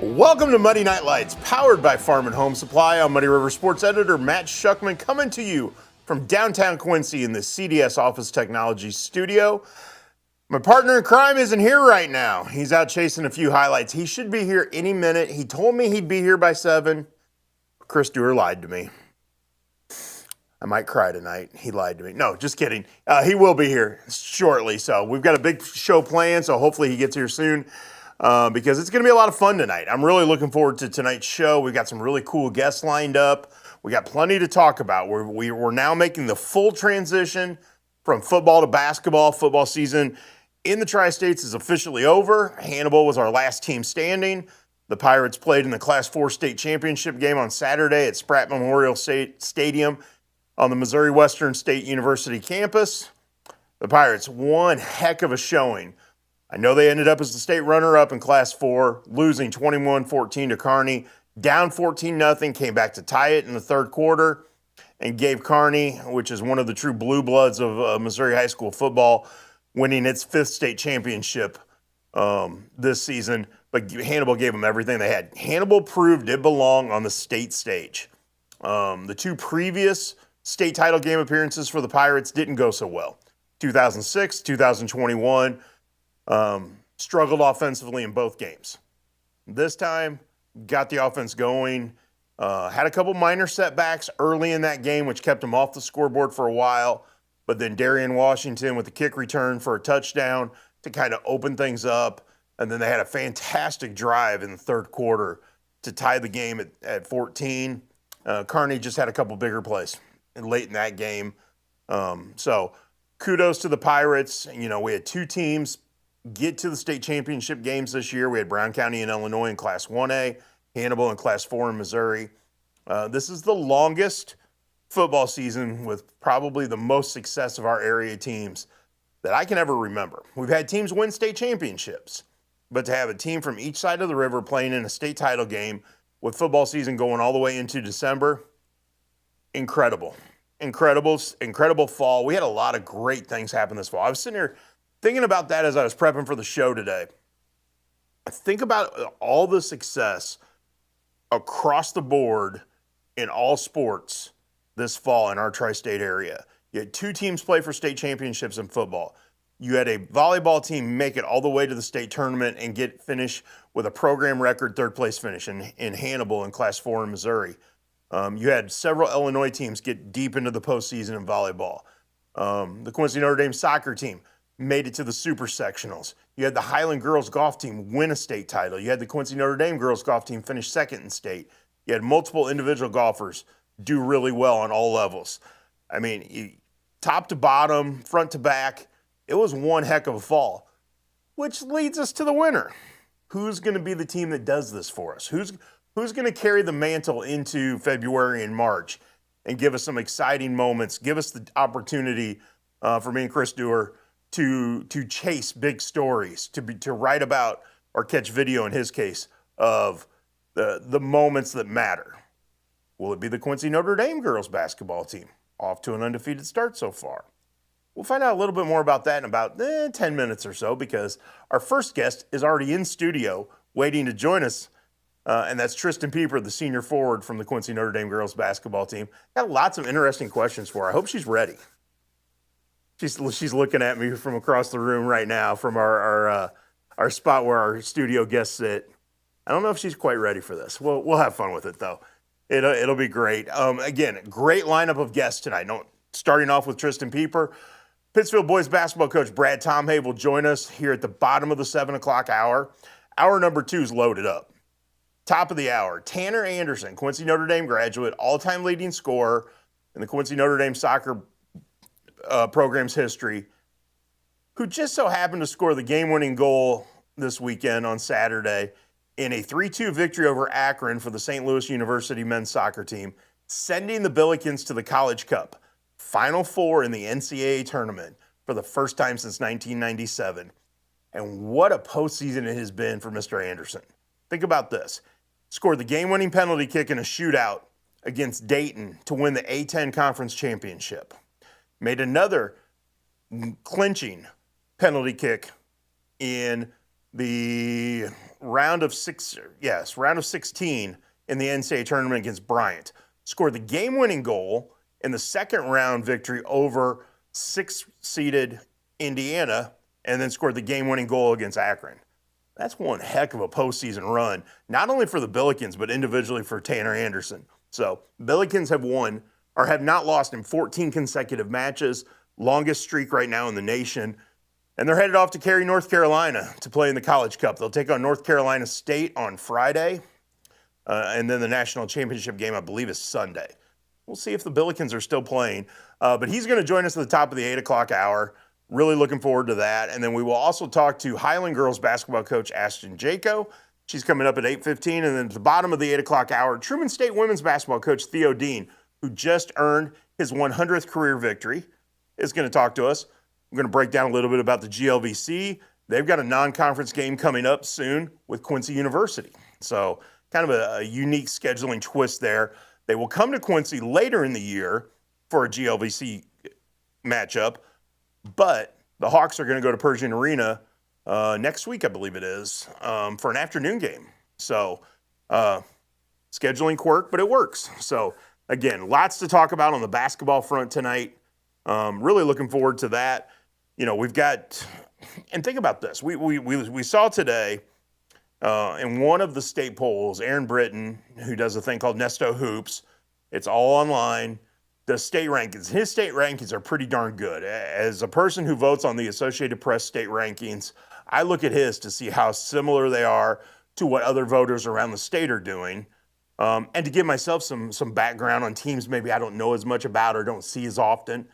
Welcome to Muddy Night Lights, powered by Farm and Home Supply. I'm Muddy River Sports Editor Matt Shuckman, coming to you from downtown Quincy in the CDS Office Technology Studio. My partner in crime isn't here right now. He's out chasing a few highlights. He should be here any minute. He told me he'd be here by 7. Chris Dewar lied to me. I might cry tonight. He lied to me. No, just kidding. He will be here shortly. So we've got a big show planned, so hopefully he gets here soon. Because it's going to be a lot of fun tonight. I'm really looking forward to tonight's show. We've got some really cool guests lined up. We got plenty to talk about. We're now making the full transition from football to basketball. Football season in the Tri-States is officially over. Hannibal was our last team standing. The Pirates played in the Class 4 state championship game on Saturday at Spratt Memorial Stadium on the Missouri Western State University campus. The Pirates, one heck of a showing. I know they ended up as the state runner-up in Class 4, losing 21-14 to Kearney, down 14-0, came back to tie it in the third quarter, and gave Kearney, which is one of the true blue bloods of Missouri high school football, winning its 5th state championship this season. But Hannibal gave them everything they had. Hannibal proved it belonged on the state stage. The 2 previous state title game appearances for the Pirates didn't go so well. 2006, 2021. Struggled offensively in both games. This time, got the offense going. Had a couple minor setbacks early in that game, which kept them off the scoreboard for a while. But then Darian Washington with the kick return for a touchdown to kind of open things up. And then they had a fantastic drive in the third quarter to tie the game at 14. Kearney just had a couple bigger plays late in that game. So kudos to the Pirates. You know, we had 2 teams get to the state championship games this year. We had Brown County in Illinois in Class 1A, Hannibal in Class 4 in Missouri. This is the longest football season with probably the most success of our area teams that I can ever remember. We've had teams win state championships, but to have a team from each side of the river playing in a state title game with football season going all the way into December, incredible. Incredible fall. We had a lot of great things happen this fall. I was sitting here thinking about that as I was prepping for the show today. Think about all the success across the board in all sports this fall in our tri-state area. You had 2 teams play for state championships in football. You had a volleyball team make it all the way to the state tournament and finish with a program record 3rd place finish in Hannibal in Class 4 in Missouri. You had several Illinois teams get deep into the postseason in volleyball. The Quincy Notre Dame soccer team made it to the super sectionals. You had the Highland girls golf team win a state title. You had the Quincy Notre Dame girls golf team finish 2nd in state. You had multiple individual golfers do really well on all levels. I mean, top to bottom, front to back, it was one heck of a fall, which leads us to the winner. Who's going to be the team that does this for us? Who's going to carry the mantle into February and March and give us some exciting moments, give us the opportunity for me and Chris Dewar to chase big stories, to write about or catch video in his case of the moments that matter. Will it be the Quincy Notre Dame girls basketball team, off to an undefeated start so far? We'll find out a little bit more about that in about 10 minutes or so, because our first guest is already in studio waiting to join us, and that's Tristan Pieper, the senior forward from the Quincy Notre Dame girls basketball team. Got lots of interesting questions for her. I hope she's ready. She's looking at me from across the room right now from our spot where our studio guests sit. I don't know if she's quite ready for this. We'll have fun with it though. It'll be great. Again, great lineup of guests tonight. Starting off with Tristan Pieper, Pittsfield boys basketball coach Brad Tomhay will join us here at the bottom of the 7 o'clock hour. Hour number 2 is loaded up. Top of the hour, Tanner Anderson, Quincy Notre Dame graduate, all-time leading scorer in the Quincy Notre Dame soccer program's history, who just so happened to score the game-winning goal this weekend on Saturday in a 3-2 victory over Akron for the St. Louis University men's soccer team, sending the Billikens to the College Cup, Final Four in the NCAA tournament for the first time since 1997. And what a postseason it has been for Mr. Anderson. Think about this. Scored the game-winning penalty kick in a shootout against Dayton to win the A10 Conference Championship. Made another clinching penalty kick in the round of 16 in the NCAA tournament against Bryant. Scored the game-winning goal in the second round victory over 6th-seeded Indiana, and then scored the game-winning goal against Akron. That's one heck of a postseason run, not only for the Billikens, but individually for Tanner Anderson. So Billikens have not lost in 14 consecutive matches, longest streak right now in the nation. And they're headed off to Cary, North Carolina to play in the College Cup. They'll take on North Carolina State on Friday, and then the national championship game, I believe, is Sunday. We'll see if the Billikens are still playing. But he's going to join us at the top of the 8 o'clock hour. Really looking forward to that. And then we will also talk to Highland girls basketball coach Ashton Jaco. She's coming up at 8:15. And then at the bottom of the 8 o'clock hour, Truman State women's basketball coach Theo Dean, who just earned his 100th career victory, is going to talk to us. We're going to break down a little bit about the GLVC. They've got a non-conference game coming up soon with Quincy University. So kind of a unique scheduling twist there. They will come to Quincy later in the year for a GLVC matchup, but the Hawks are going to go to Pershing Arena next week, I believe it is, for an afternoon game. So scheduling quirk, but it works. So again, lots to talk about on the basketball front tonight. Really looking forward to that. You know, we've got, and think about this. We saw today in one of the state polls, Aaron Britton, who does a thing called Nesto Hoops, it's all online, the state rankings. His state rankings are pretty darn good. As a person who votes on the Associated Press state rankings, I look at his to see how similar they are to what other voters around the state are doing. And to give myself some background on teams maybe I don't know as much about or don't see as often.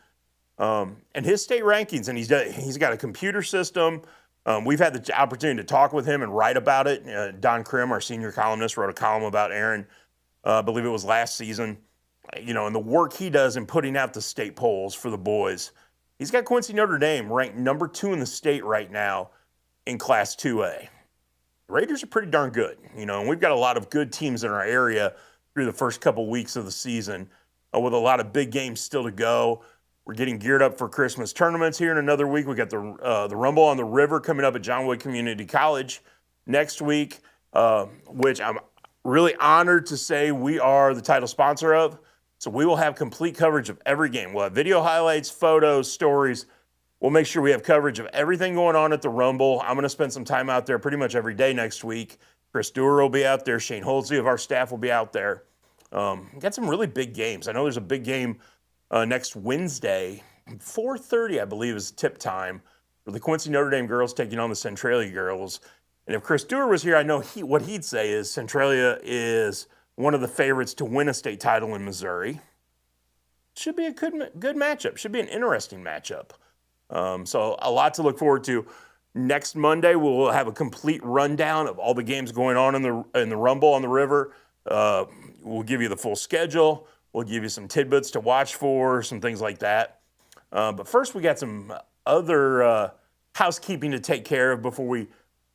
And his state rankings, and he's got a computer system. We've had the opportunity to talk with him and write about it. Don Krim, our senior columnist, wrote a column about Aaron, I believe it was last season. You know, and the work he does in putting out the state polls for the boys. He's got Quincy Notre Dame ranked number 2 in the state right now in Class 2A. The Raiders are pretty darn good, you know, and we've got a lot of good teams in our area through the first couple weeks of the season with a lot of big games still to go. We're getting geared up for Christmas tournaments here in another week. We got the Rumble on the River coming up at John Wood Community College next week, which I'm really honored to say we are the title sponsor of. So we will have complete coverage of every game. We'll have video highlights, photos, stories. We'll make sure we have coverage of everything going on at the Rumble. I'm going to spend some time out there pretty much every day next week. Chris Dewar will be out there. Shane Holsey of our staff will be out there. Got some really big games. I know there's a big game next Wednesday, 4:30, I believe, is tip time for the Quincy Notre Dame girls taking on the Centralia girls. And if Chris Dewar was here, I know what he'd say is Centralia is one of the favorites to win a state title in Missouri. Should be a good matchup. Should be an interesting matchup. So a lot to look forward to. Next Monday, we'll have a complete rundown of all the games going on in the Rumble on the River. We'll give you the full schedule. We'll give you some tidbits to watch for, some things like that. But first, we got some other housekeeping to take care of before we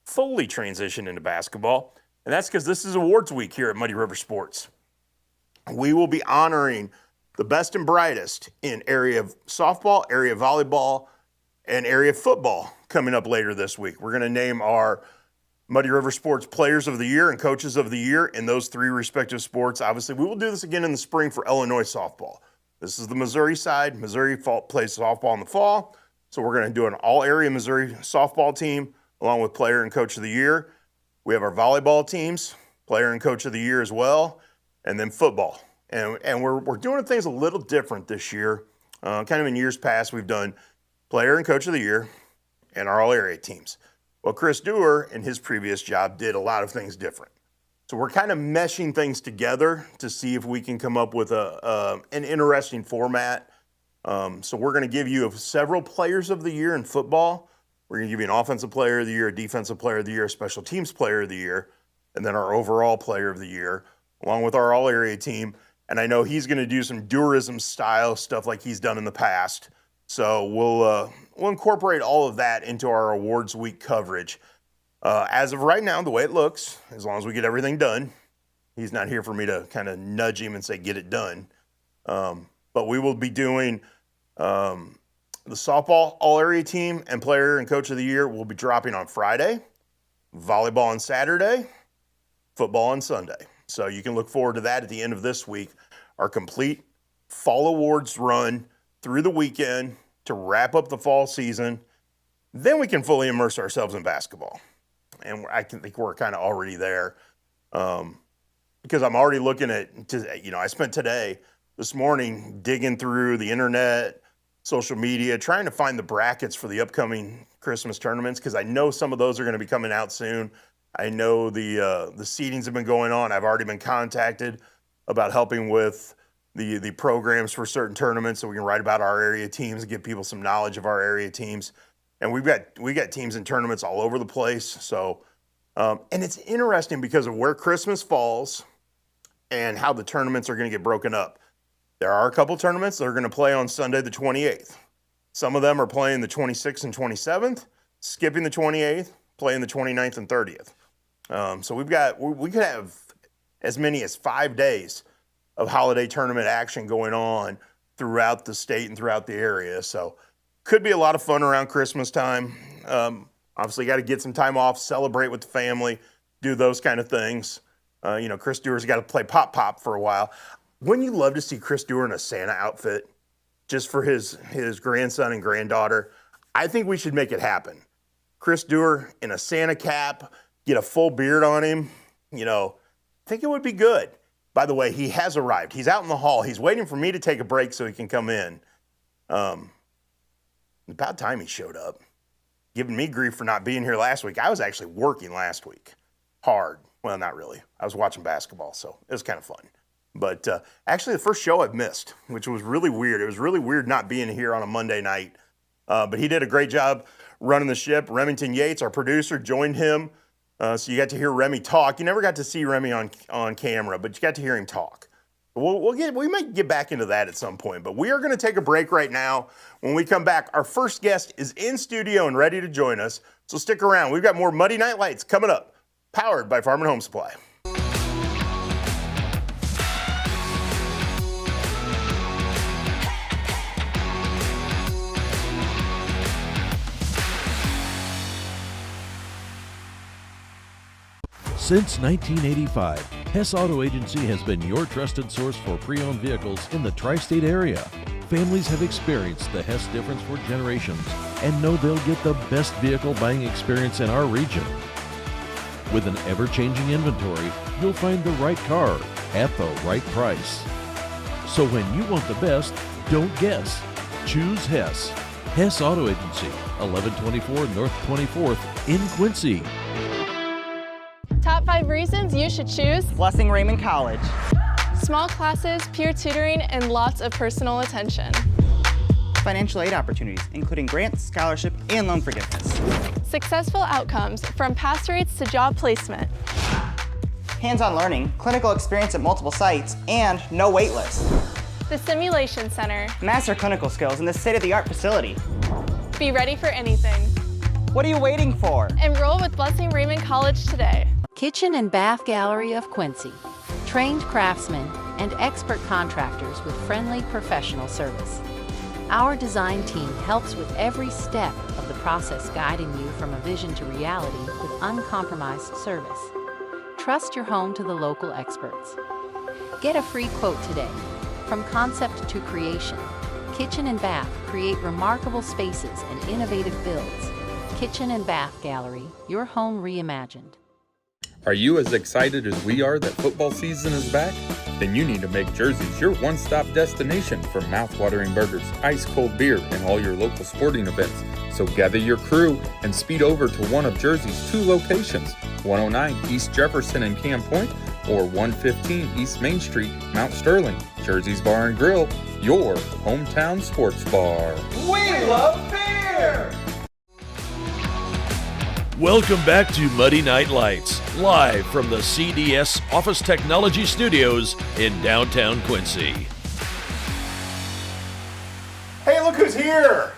fully transition into basketball. And that's because this is awards week here at Muddy River Sports. We will be honoring the best and brightest in area of softball, area of volleyball, and area of football coming up later this week. We're going to name our Muddy River Sports Players of the Year and Coaches of the Year in those 3 respective sports. Obviously, we will do this again in the spring for Illinois softball. This is the Missouri side. Missouri plays softball in the fall. So we're going to do an all-area Missouri softball team along with Player and Coach of the Year. We have our volleyball teams, Player and Coach of the Year as well, and then football. And we're doing things a little different this year. Kind of in years past, we've done Player and Coach of the Year and our all-area teams. Well, Chris Dewar, in his previous job, did a lot of things different. So we're kind of meshing things together to see if we can come up with an interesting format. So we're going to give you several Players of the Year in football. We're going to give you an Offensive Player of the Year, a Defensive Player of the Year, a Special Teams Player of the Year, and then our overall Player of the Year, along with our all-area team. And I know he's going to do some Durism style stuff like he's done in the past. So we'll incorporate all of that into our awards week coverage. As of right now, the way it looks, as long as we get everything done, he's not here for me to kind of nudge him and say, get it done. But we will be doing the softball all-area team and Player and Coach of the Year will be dropping on Friday. volleyball on Saturday, football on Sunday. So you can look forward to that at the end of this week. Our complete fall awards run through the weekend to wrap up the fall season. Then we can fully immerse ourselves in basketball. And I think we're kind of already there. Because I'm already looking at, I spent this morning digging through the internet, social media, trying to find the brackets for the upcoming Christmas tournaments, because I know some of those are going to be coming out soon. I know the seedings have been going on. I've already been contacted about helping with the programs for certain tournaments so we can write about our area teams and give people some knowledge of our area teams. And we got teams in tournaments all over the place. So, and it's interesting because of where Christmas falls and how the tournaments are going to get broken up. There are a couple tournaments that are going to play on Sunday the 28th. Some of them are playing the 26th and 27th, skipping the 28th, playing the 29th and 30th. So we could have as many as 5 days of holiday tournament action going on throughout the state and throughout the area. So could be a lot of fun around Christmas time. Obviously got to get some time off, celebrate with the family, do those kind of things. Chris Dewar's got to play pop for a while. Wouldn't you love to see Chris Dewar in a Santa outfit just for his grandson and granddaughter? I think we should make it happen. Chris Dewar in a Santa cap, get a full beard on him. I think it would be good. By the way, he has arrived. He's out in the hall. He's waiting for me to take a break so he can come in. About time he showed up, giving me grief for not being here last week. I was actually working last week, hard. Well, not really. I was watching basketball, so it was kind of fun. But actually, the first show I've missed, which was really weird. It was really weird not being here on a Monday night. But he did a great job running the ship. Remington Yates, our producer, joined him. So you got to hear Remy talk. You never got to see Remy on camera, but you got to hear him talk. We might get back into that at some point, but we are going to take a break right now. When we come back, our first guest is in studio and ready to join us. So stick around. We've got more Muddy Night Lights coming up, powered by Farm and Home Supply. Since 1985, Hess Auto Agency has been your trusted source for pre-owned vehicles in the tri-state area. Families have experienced the Hess difference for generations and know they'll get the best vehicle buying experience in our region. With an ever-changing inventory, you'll find the right car at the right price. So when you want the best, don't guess. Choose Hess. Hess Auto Agency, 1124 North 24th in Quincy. Top 5 reasons you should choose Blessing Raymond College. Small classes, peer tutoring, and lots of personal attention. Financial aid opportunities, including grants, scholarship, and loan forgiveness. Successful outcomes, from pass rates to job placement. Hands-on learning, clinical experience at multiple sites, and no wait list. The Simulation Center. Master clinical skills in this state-of-the-art facility. Be ready for anything. What are you waiting for? Enroll with Blessing Raymond College today. Kitchen and Bath Gallery of Quincy. Trained craftsmen and expert contractors with friendly professional service. Our design team helps with every step of the process, guiding you from a vision to reality with uncompromised service. Trust your home to the local experts. Get a free quote today. From concept to creation, Kitchen and Bath create remarkable spaces and innovative builds. Kitchen and Bath Gallery, your home reimagined. Are you as excited as we are that football season is back? Then you need to make Jersey's your one-stop destination for mouth-watering burgers, ice-cold beer, and all your local sporting events. So gather your crew and speed over to one of Jersey's 2 locations, 109 East Jefferson and Camp Point, or 115 East Main Street, Mount Sterling. Jersey's Bar and Grill, your hometown sports bar. We love beer! Welcome back to Muddy Night Lights, live from the CDS Office Technology Studios in downtown Quincy. Hey, look who's here.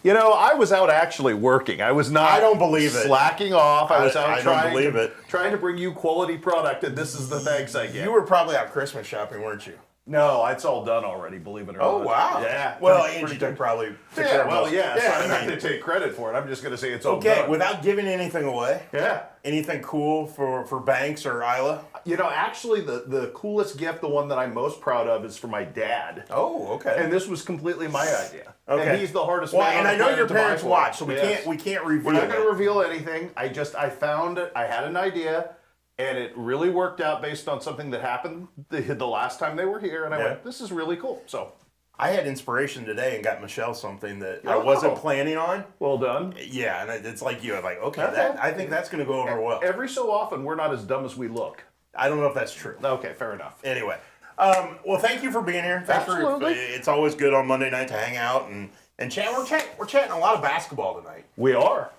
I was out actually working. I was not I don't believe it. Slacking off. I was out I don't believe it. trying to bring you quality product, and this is the thanks I get. You were probably out Christmas shopping, weren't you? No, it's all done already, believe it or Oh, not. wow. Yeah. Well, pretty Angie took probably took care Yeah, of well, most. yeah, so I'm not I mean, going to take credit for it. I'm just going to say it's all okay, done. without giving anything away, Yeah. anything cool for Banks or Isla? You know, actually, the coolest gift, the one that I'm most proud of, is for my dad. Oh, okay. And this was completely my idea. Okay. And he's the hardest Well, man and on I the know planet your to buy parents for. watch, so we Yes. can't reveal. We're not going it. to reveal anything. I had an idea, and it really worked out based on something that happened the last time they were here, and I Yeah. went, this is really cool. So, I had inspiration today and got Michelle something that I Oh. wasn't planning on. well done. Yeah, and it's like you. I'm like, okay, Okay. I think that's going to go over well. Every so often, we're not as dumb as we look. I don't know if that's true. Okay, fair enough. Anyway, well, thank you for being here. Thanks Absolutely. It's always good on Monday night to hang out and chat. We're chatting a lot of basketball tonight. We are.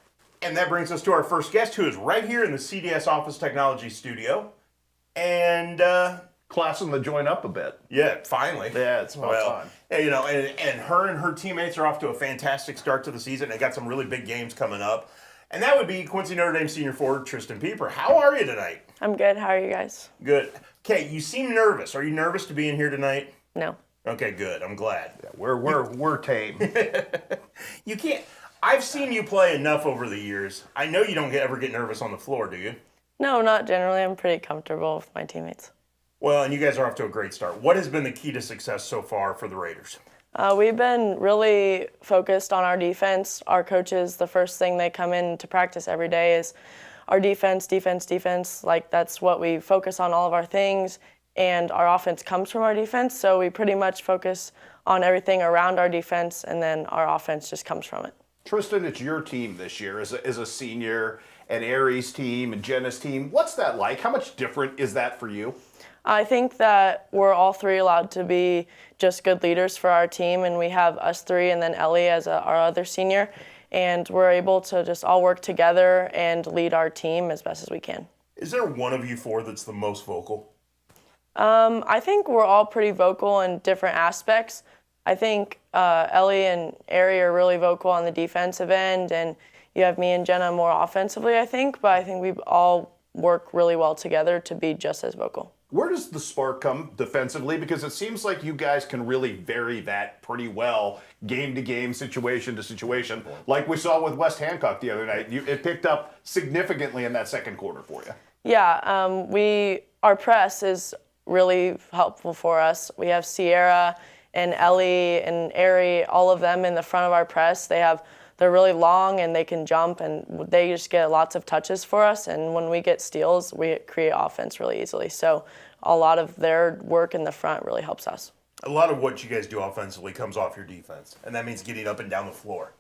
And that brings us to our first guest, who is right here in the CDS Office Technology Studio. And Classing the joint up a bit. yeah, finally. Yeah, it's about time. You know, and her teammates are off to a fantastic start to the season. They got some really big games coming up. And that would be Quincy Notre Dame senior forward Tristan Pieper. How are you tonight? I'm good. How are you guys? Good. Okay, you seem nervous. Are you nervous to be in here tonight? No. Okay, good. I'm glad. We're tame. You can't. I've seen you play enough over the years. I know you don't ever get nervous on the floor, do you? No, not generally. I'm pretty comfortable with my teammates. Well, and you guys are off to a great start. What has been the key to success so far for the Raiders? We've been really focused on our defense. Our coaches, the first thing they come in to practice every day is our defense. Like, that's what we focus on, all of our things. And our offense comes from our defense. So we pretty much focus on everything around our defense, and then our offense just comes from it. Tristan, it's your team this year as a senior, and Aries' team and Jenna's team. What's that like? How much different is that for you? I think that we're all three allowed to be just good leaders for our team, and we have us three and then Ellie as our other senior, and we're able to just all work together and lead our team as best as we can. Is there one of you four that's the most vocal? I think we're all pretty vocal in different aspects. I think Ellie and Ari are really vocal on the defensive end, and you have me and Jenna more offensively, I think, but I think we all work really well together to be just as vocal. Where does the spark come defensively? Because it seems like you guys can really vary that pretty well, game to game, situation to situation. Like we saw with West Hancock the other night, it picked up significantly in that second quarter for you. Yeah, our press is really helpful for us. We have Sierra and Ellie and Ari, all of them in the front of our press. They're really long and they can jump, and they just get lots of touches for us. And when we get steals, we create offense really easily. So a lot of their work in the front really helps us. A lot of what you guys do offensively comes off your defense, and that means getting up and down the floor.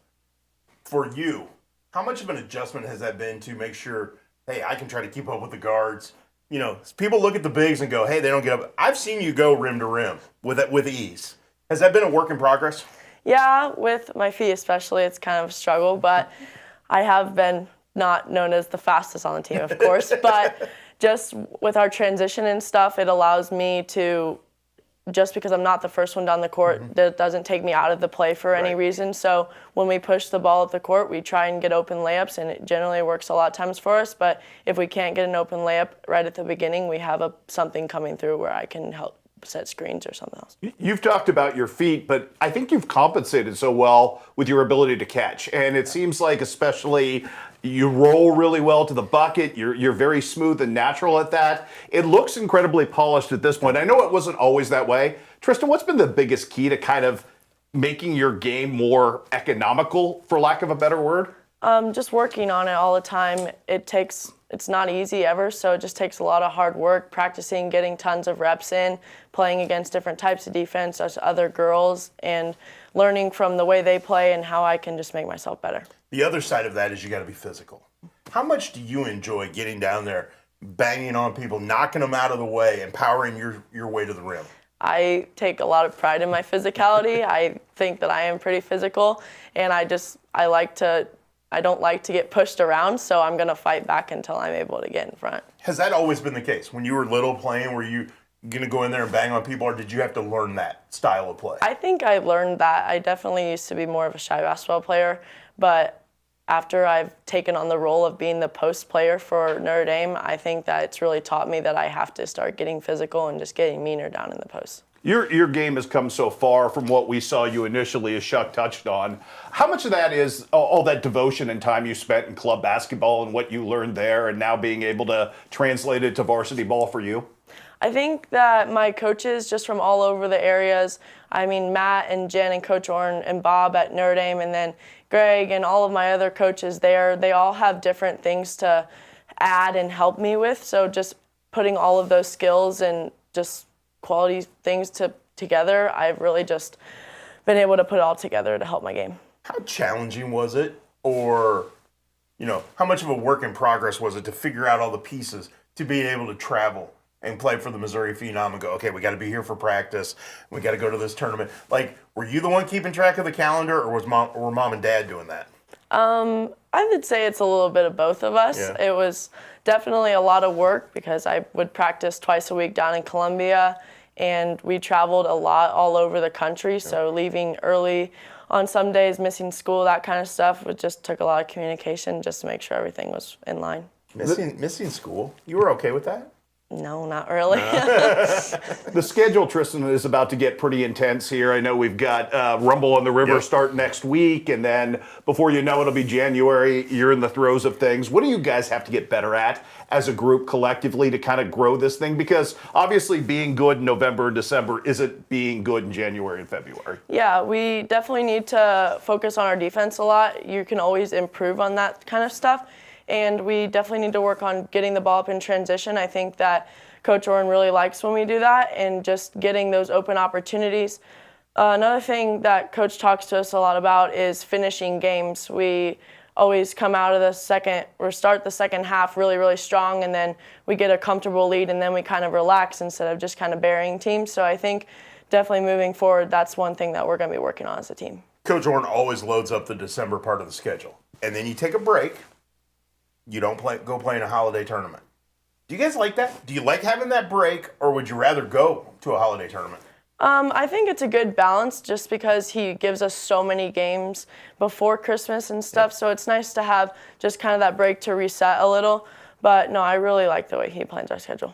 For you, how much of an adjustment has that been to make sure, hey, I can try to keep up with the guards? You know, people look at the bigs and go, hey, they don't get up. I've seen you go rim to rim with ease. Has that been a work in progress? Yeah, with my feet especially, it's kind of a struggle, but I have been not known as the fastest on the team, of course, but just with our transition and stuff, it allows me to, just because I'm not the first one down the court, that doesn't take me out of the play for any reason. So when we push the ball at the court, we try and get open layups, and it generally works a lot of times for us, but if we can't get an open layup right at the beginning, we have something coming through where I can help set screens or something else. You've talked about your feet, but I think you've compensated so well with your ability to catch. And it seems like especially you roll really well to the bucket. You're very smooth and natural at that. It looks incredibly polished at this point. I know it wasn't always that way. Tristan, what's been the biggest key to kind of making your game more economical, for lack of a better word? Just working on it all the time. It's not easy ever, so it just takes a lot of hard work, practicing, getting tons of reps in, playing against different types of defense, as other girls, and learning from the way they play and how I can just make myself better. The other side of that is you got to be physical. How much do you enjoy getting down there, banging on people, knocking them out of the way, and powering your way to the rim? I take a lot of pride in my physicality. I think that I am pretty physical, and I don't like to get pushed around, so I'm going to fight back until I'm able to get in front. Has that always been the case? When you were little playing, were you going to go in there and bang on people, or did you have to learn that style of play? I think I learned that. I definitely used to be more of a shy basketball player, but after I've taken on the role of being the post player for Notre Dame, I think that it's really taught me that I have to start getting physical and just getting meaner down in the post. Your game has come so far from what we saw you initially, as Chuck touched on. How much of that is all that devotion and time you spent in club basketball and what you learned there, and now being able to translate it to varsity ball for you? I think that my coaches just from all over the areas, I mean, Matt and Jen and Coach Orrin and Bob at Notre Dame, and then Greg and all of my other coaches there, they all have different things to add and help me with. So just putting all of those skills and just quality things together, I've really just been able to put it all together to help my game. How challenging was it? Or, how much of a work in progress was it to figure out all the pieces to being able to travel and play for the Missouri Phenom and go, okay, we got to be here for practice. We got to go to this tournament. Like, were you the one keeping track of the calendar, or were mom and dad doing that? I would say it's a little bit of both of us. Yeah. It was definitely a lot of work because I would practice twice a week down in Columbia, and we traveled a lot all over the country. So leaving early on some days, missing school, that kind of stuff, it just took a lot of communication just to make sure everything was in line. Missing school? You were okay with that? No, not really. The schedule, Tristan, is about to get pretty intense here. I know we've got Rumble on the River start next week, and then before you know it'll be January. You're in the throes of things. What do you guys have to get better at as a group collectively to kind of grow this thing? Because obviously being good in November and December isn't being good in January and February. Yeah, we definitely need to focus on our defense a lot. You can always improve on that kind of stuff. And we definitely need to work on getting the ball up in transition. I think that Coach Orrin really likes when we do that and just getting those open opportunities. Another thing that Coach talks to us a lot about is finishing games. We always come out of start the second half really, really strong, and then we get a comfortable lead, and then we kind of relax instead of just kind of burying teams. So I think definitely moving forward, that's one thing that we're going to be working on as a team. Coach Orrin always loads up the December part of the schedule, and then you take a break. You don't go play in a holiday tournament. Do you guys like that? Do you like having that break, or would you rather go to a holiday tournament? I think it's a good balance just because he gives us so many games before Christmas and stuff, so it's nice to have just kind of that break to reset a little. But no, I really like the way he plans our schedule.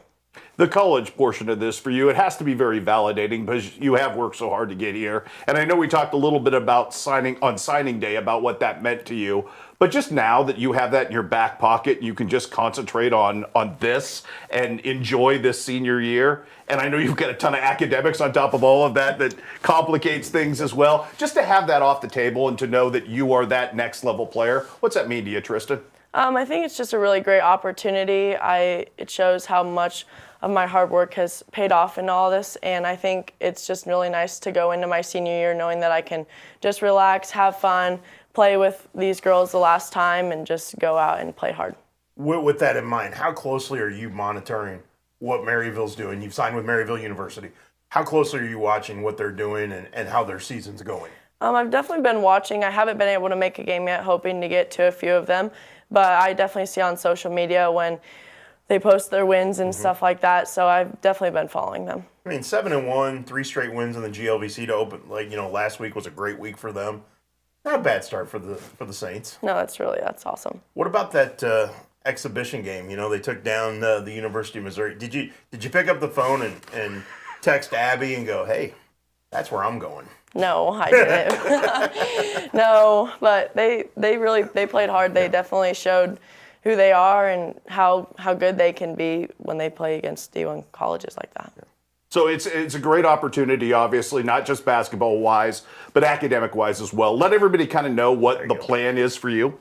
The college portion of this for you, it has to be very validating because you have worked so hard to get here. And I know we talked a little bit about signing day about what that meant to you. But just now that you have that in your back pocket, you can just concentrate on this and enjoy this senior year. And I know you've got a ton of academics on top of all of that complicates things as well. Just to have that off the table and to know that you are that next level player, what's that mean to you, Tristan? I think it's just a really great opportunity. It shows how much of my hard work has paid off in all this, and I think it's just really nice to go into my senior year knowing that I can just relax, have fun, play with these girls the last time, and just go out and play hard. With that in mind, how closely are you monitoring what Maryville's doing? You've signed with Maryville University. How closely are you watching what they're doing and how their season's going? I've definitely been watching. I haven't been able to make a game yet, hoping to get to a few of them, but I definitely see on social media when they post their wins and stuff like that, so I've definitely been following them. I mean, 7-1, 3 straight wins in the GLVC to open. Last week was a great week for them. Not a bad start for the Saints. No, that's awesome. What about that exhibition game? They took down the University of Missouri. Did you pick up the phone and text Abby and go, hey, that's where I'm going? No, I didn't. No, but they played hard. They definitely showed who they are and how good they can be when they play against D1 colleges like that. So it's a great opportunity, obviously, not just basketball-wise, but academic-wise as well. Let everybody kind of know what the plan is for you.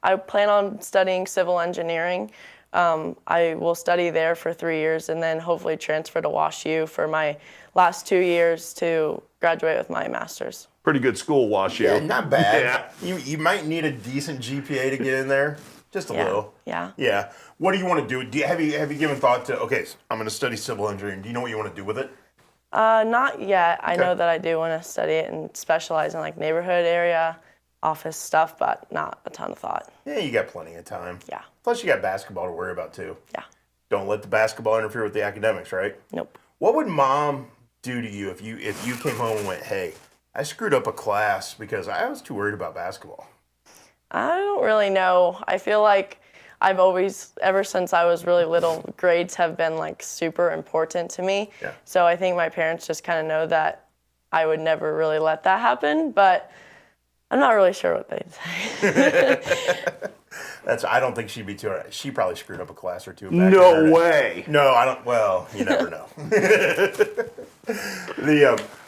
I plan on studying civil engineering. I will study there for 3 years and then hopefully transfer to WashU for my last 2 years to graduate with my master's. Pretty good school, WashU. Yeah, not bad. Yeah. You might need a decent GPA to get in there. Just a little. Yeah. Yeah. What do you want to do? Have you given thought to, okay, so I'm going to study civil engineering. Do you know what you want to do with it? Not yet. Okay. I know that I do want to study it and specialize in neighborhood area, office stuff, but not a ton of thought. Yeah, you got plenty of time. Yeah. Plus you got basketball to worry about too. Yeah. Don't let the basketball interfere with the academics, right? Nope. What would mom do to you if you came home and went, hey, I screwed up a class because I was too worried about basketball? I don't really know. I feel like I've always, ever since I was really little, grades have been like super important to me. Yeah. So I think my parents just kind of know that I would never really let that happen, but I'm not really sure what they'd say. I don't think she'd be too. She probably screwed up a class or two. Back No way. No, I don't. Well, you never know.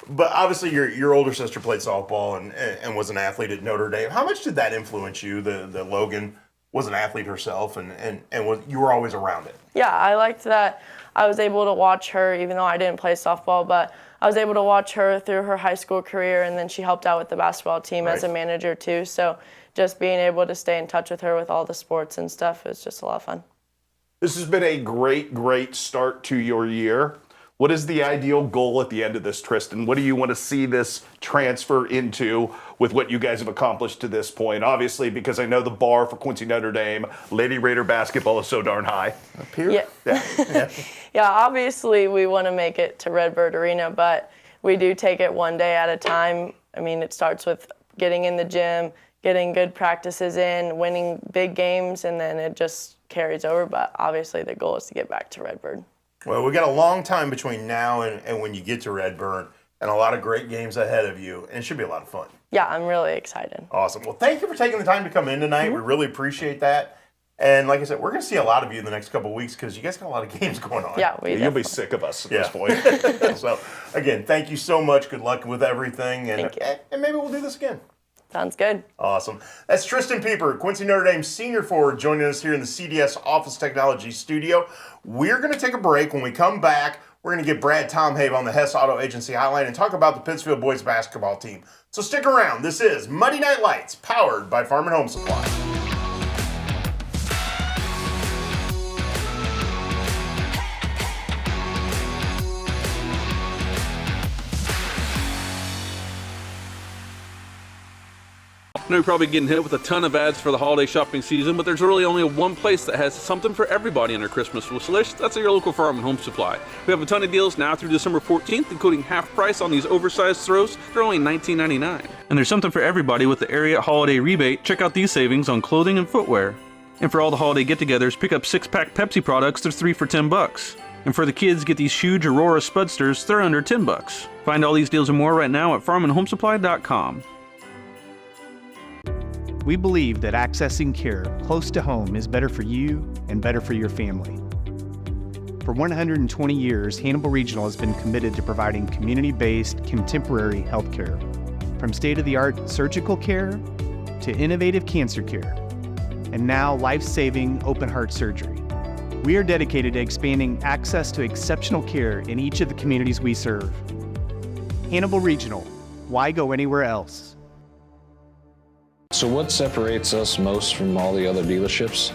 But obviously your older sister played softball and was an athlete at Notre Dame. How much did that influence you? The Logan was an athlete herself, and you were always around it. Yeah, I liked that I was able to watch her, even though I didn't play softball, but I was able to watch her through her high school career, and then she helped out with the basketball team as a manager too. So just being able to stay in touch with her with all the sports and stuff was just a lot of fun. This has been a great start to your year. What is the ideal goal at the end of this, Tristan? What do you want to see this transfer into with what you guys have accomplished to this point? Obviously, because I know the bar for Quincy Notre Dame, Lady Raider basketball is so darn high. Up here? Yeah. Yeah, obviously we want to make it to Redbird Arena, but we do take it one day at a time. I mean, it starts with getting in the gym, getting good practices in, winning big games, and then it just carries over. But obviously the goal is to get back to Redbird. Well, we got a long time between now and when you get to Redbird, and a lot of great games ahead of you, and it should be a lot of fun. Yeah, I'm really excited. Awesome. Well, thank you for taking the time to come in tonight. We really appreciate that. And like I said, we're going to see a lot of you in the next couple of weeks because you guys got a lot of games going on. Yeah, You'll be sick of us at this point. So, again, thank you so much. Good luck with everything. And, Thank you. And maybe we'll do this again. Sounds good. Awesome. That's Tristan Pieper, Quincy Notre Dame senior forward, joining us here in the CDS Office Technology Studio. We're going to take a break. When we come back, we're going to get Brad Tomhave on the Hess Auto Agency Hotline and talk about the Pittsfield boys basketball team. So stick around. This is Monday Night Lights, powered by Farm and Home Supply. I know you're probably getting hit with a ton of ads for the holiday shopping season, but there's really only one place that has something for everybody on their Christmas wish list. That's at your local Farm and Home Supply. We have a ton of deals now through December 14th, including half price on these oversized throws. They're only $19.99. And there's something for everybody with the area holiday rebate. Check out these savings on clothing and footwear. And for all the holiday get-togethers, pick up 6-pack Pepsi products. They're 3 for $10. And for the kids, get these huge Aurora Spudsters. They're under $10. Find all these deals and more right now at farmandhomesupply.com. We believe that accessing care close to home is better for you and better for your family. For 120 years, Hannibal Regional has been committed to providing community-based, contemporary health care. From state-of-the-art surgical care to innovative cancer care, and now life-saving open-heart surgery. We are dedicated to expanding access to exceptional care in each of the communities we serve. Hannibal Regional, why go anywhere else? So what separates us most from all the other dealerships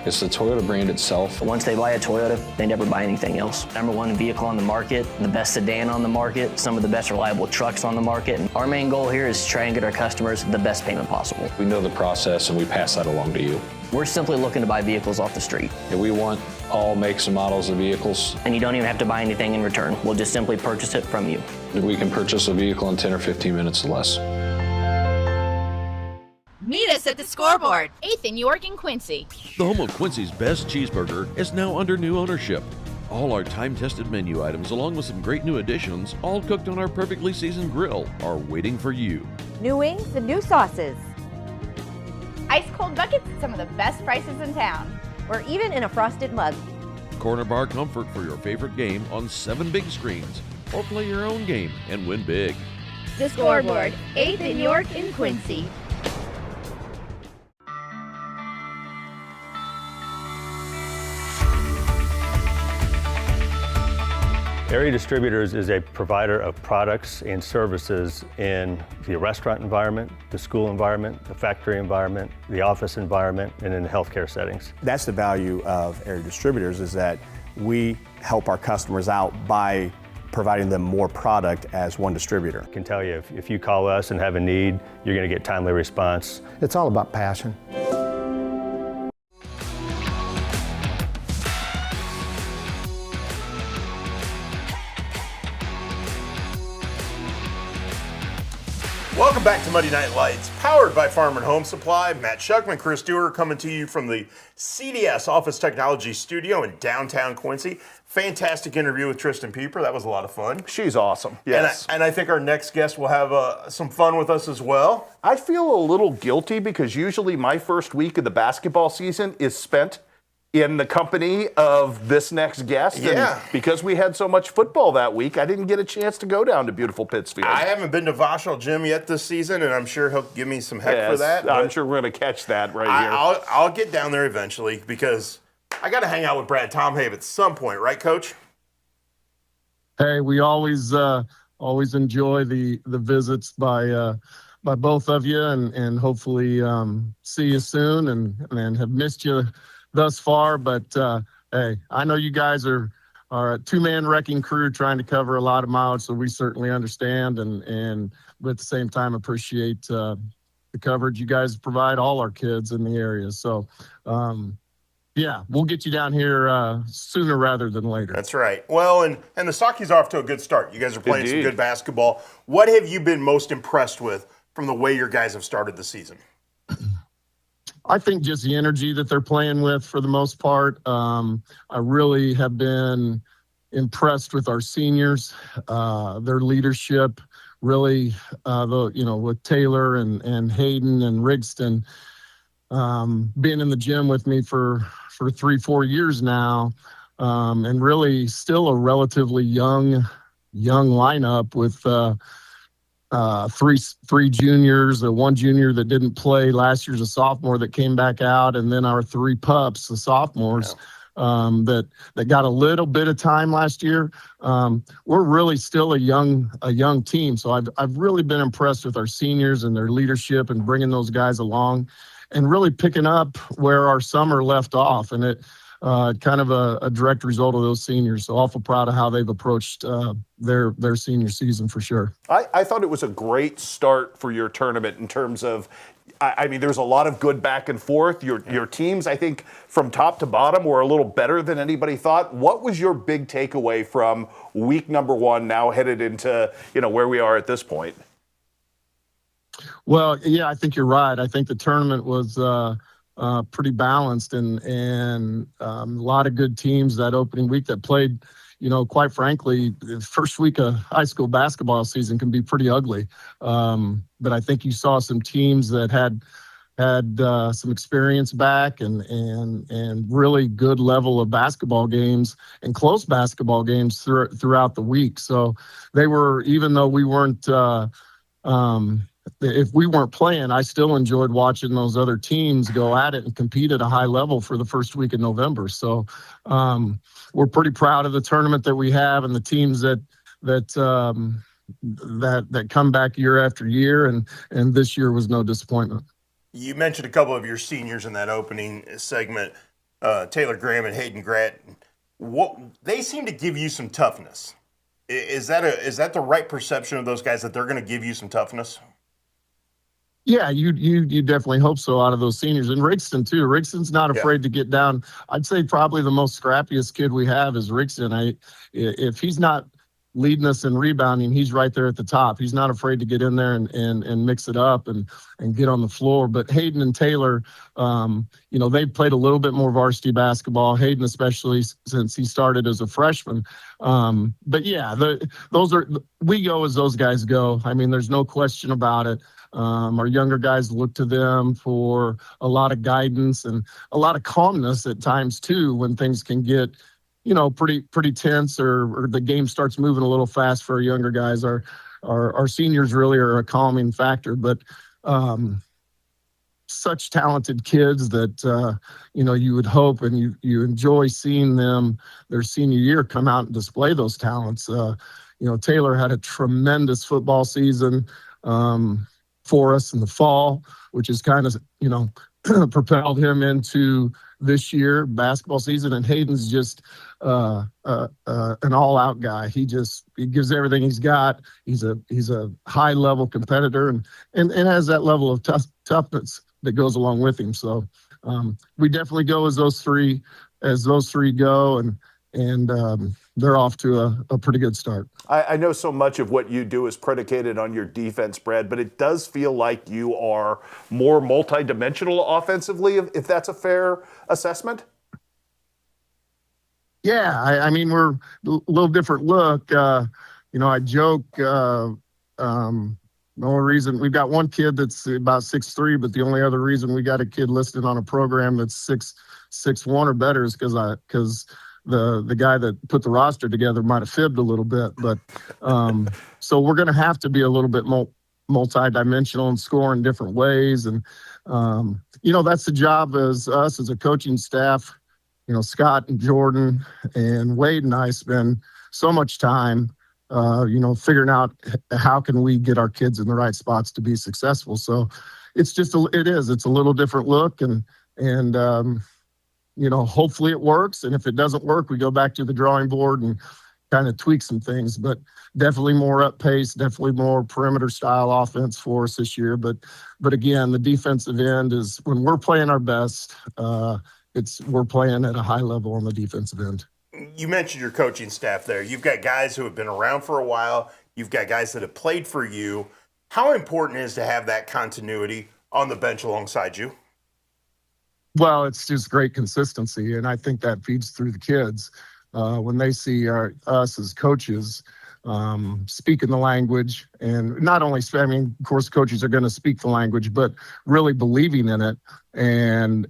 is the Toyota brand itself. Once they buy a Toyota, they never buy anything else. #1 vehicle on the market, the best sedan on the market, some of the best reliable trucks on the market. And our main goal here is to try and get our customers the best payment possible. We know the process and we pass that along to you. We're simply looking to buy vehicles off the street. And we want all makes and models of vehicles. And you don't even have to buy anything in return. We'll just simply purchase it from you. We can purchase a vehicle in 10 or 15 minutes or less. Meet us at the Scoreboard, 8th in York and Quincy. The home of Quincy's best cheeseburger is now under new ownership. All our time-tested menu items, along with some great new additions, all cooked on our perfectly seasoned grill, are waiting for you. New wings and new sauces. Ice cold buckets at some of the best prices in town. Or even in a frosted mug. Corner bar comfort for your favorite game on 7 big screens. Or play your own game and win big. The Scoreboard, 8th in York and Quincy. Area Distributors is a provider of products and services in the restaurant environment, the school environment, the factory environment, the office environment, and in the healthcare settings. That's the value of Area Distributors, is that we help our customers out by providing them more product as one distributor. I can tell you, if you call us and have a need, you're going to get timely response. It's all about passion. Welcome back to Monday Night Lights, powered by Farm and Home Supply. Matt Shuckman, Chris Stewart coming to you from the CDS Office Technology Studio in downtown Quincy. Fantastic interview with Tristan Pieper. That was a lot of fun. She's awesome. Yes. And I think our next guest will have some fun with us as well. I feel a little guilty because usually my first week of the basketball season is spent in the company of this next guest. Yeah. And because we had so much football that week, I didn't get a chance to go down to beautiful Pittsfield. I haven't been to Vaushall Gym yet this season, and I'm sure he'll give me some heck for that. I'm sure we're going to catch that here. I'll get down there eventually because I got to hang out with Brad Tomhave at some point, right, Coach? Hey, we always enjoy the visits by both of you, and hopefully see you soon, and have missed you thus far. But hey, I know you guys are a two-man wrecking crew trying to cover a lot of miles, so we certainly understand, but at the same time appreciate the coverage you guys provide all our kids in the area. So yeah, we'll get you down here sooner rather than later. That's right. Well, and the Sockies are off to a good start. You guys are playing Indeed. some good basketball. What have you been most impressed with from the way your guys have started the season? I think just the energy that they're playing with for the most part. I really have been impressed with our seniors, their leadership, really, with Taylor and Hayden and Rigston being in the gym with me for 3-4 years now, and really still a relatively young lineup with three juniors, one junior that didn't play last year's a sophomore that came back out, and then our three pups, the sophomores, that got a little bit of time last year. We're really still a young team, so I've really been impressed with our seniors and their leadership and bringing those guys along, and really picking up where our summer left off, and it. Kind of a direct result of those seniors. So awful proud of how they've approached their senior season for sure. I thought it was a great start for your tournament in terms of, I mean, there's a lot of good back and forth. Your teams, I think, from top to bottom were a little better than anybody thought. What was your big takeaway from week number one, now headed into, where we are at this point? Well, yeah, I think you're right. I think the tournament was pretty balanced and a lot of good teams that opening week that played. Quite frankly, the first week of high school basketball season can be pretty ugly. But I think you saw some teams that had some experience back and really good level of basketball games and close basketball games throughout the week. So they were, even though we weren't, if we weren't playing, I still enjoyed watching those other teams go at it and compete at a high level for the first week of November. So we're pretty proud of the tournament that we have and the teams that come back year after year, and this year was no disappointment. You mentioned a couple of your seniors in that opening segment, Taylor Graham and Hayden Grant. They seem to give you some toughness. Is that the right perception of those guys, that they're going to give you some toughness? Yeah, you definitely hope so out of those seniors. And Rigston, too. Rigston's not afraid to get down. I'd say probably the most scrappiest kid we have is Rigston. If he's not leading us in rebounding, he's right there at the top. He's not afraid to get in there and mix it up and get on the floor. But Hayden and Taylor, they've played a little bit more varsity basketball. Hayden especially since he started as a freshman. But yeah, we go as those guys go. I mean, there's no question about it. Our younger guys look to them for a lot of guidance and a lot of calmness at times too, when things can get, pretty tense or the game starts moving a little fast for our younger guys. Our seniors really are a calming factor, but such talented kids that, you would hope and you enjoy seeing them their senior year come out and display those talents. Taylor had a tremendous football season for us in the fall, which is kind of, propelled him into this year basketball season. And Hayden's just an all-out guy. He gives everything he's got. He's a high-level competitor and has that level of toughness that goes along with him. So we definitely go as those three go, and they're off to a pretty good start. I know so much of what you do is predicated on your defense, Brad, but it does feel like you are more multidimensional offensively, if that's a fair assessment. Yeah, I mean, we're a little different look. I joke. The only reason we've got one kid that's about 6'3", but the only other reason we got a kid listed on a program that's 6'1" or better is because the guy that put the roster together might have fibbed a little bit. But so we're going to have to be a little bit multi-dimensional and score in different ways. And that's the job as us as a coaching staff. Scott and Jordan and Wade and I spend so much time figuring out how can we get our kids in the right spots to be successful. So it's a little different look, and hopefully it works. And if it doesn't work, we go back to the drawing board and kind of tweak some things, but definitely more up pace, definitely more perimeter style offense for us this year. But again, the defensive end is when we're playing our best, we're playing at a high level on the defensive end. You mentioned your coaching staff there. You've got guys who have been around for a while. You've got guys that have played for you. How important is to have that continuity on the bench alongside you? Well, it's just great consistency, and I think that feeds through the kids. When they see us as coaches speaking the language, and not only, of course, coaches are going to speak the language, but really believing in it and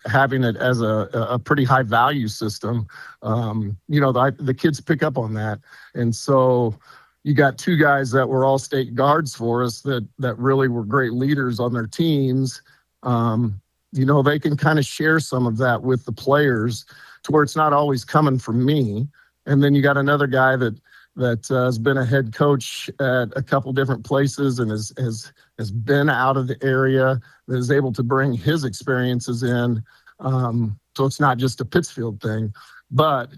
having it as a pretty high value system. The kids pick up on that. And so you got two guys that were all state guards for us that really were great leaders on their teams. They can kind of share some of that with the players to where it's not always coming from me. And then you got another guy that has been a head coach at a couple different places and has been out of the area, that is able to bring his experiences in. So it's not just a Pittsfield thing, but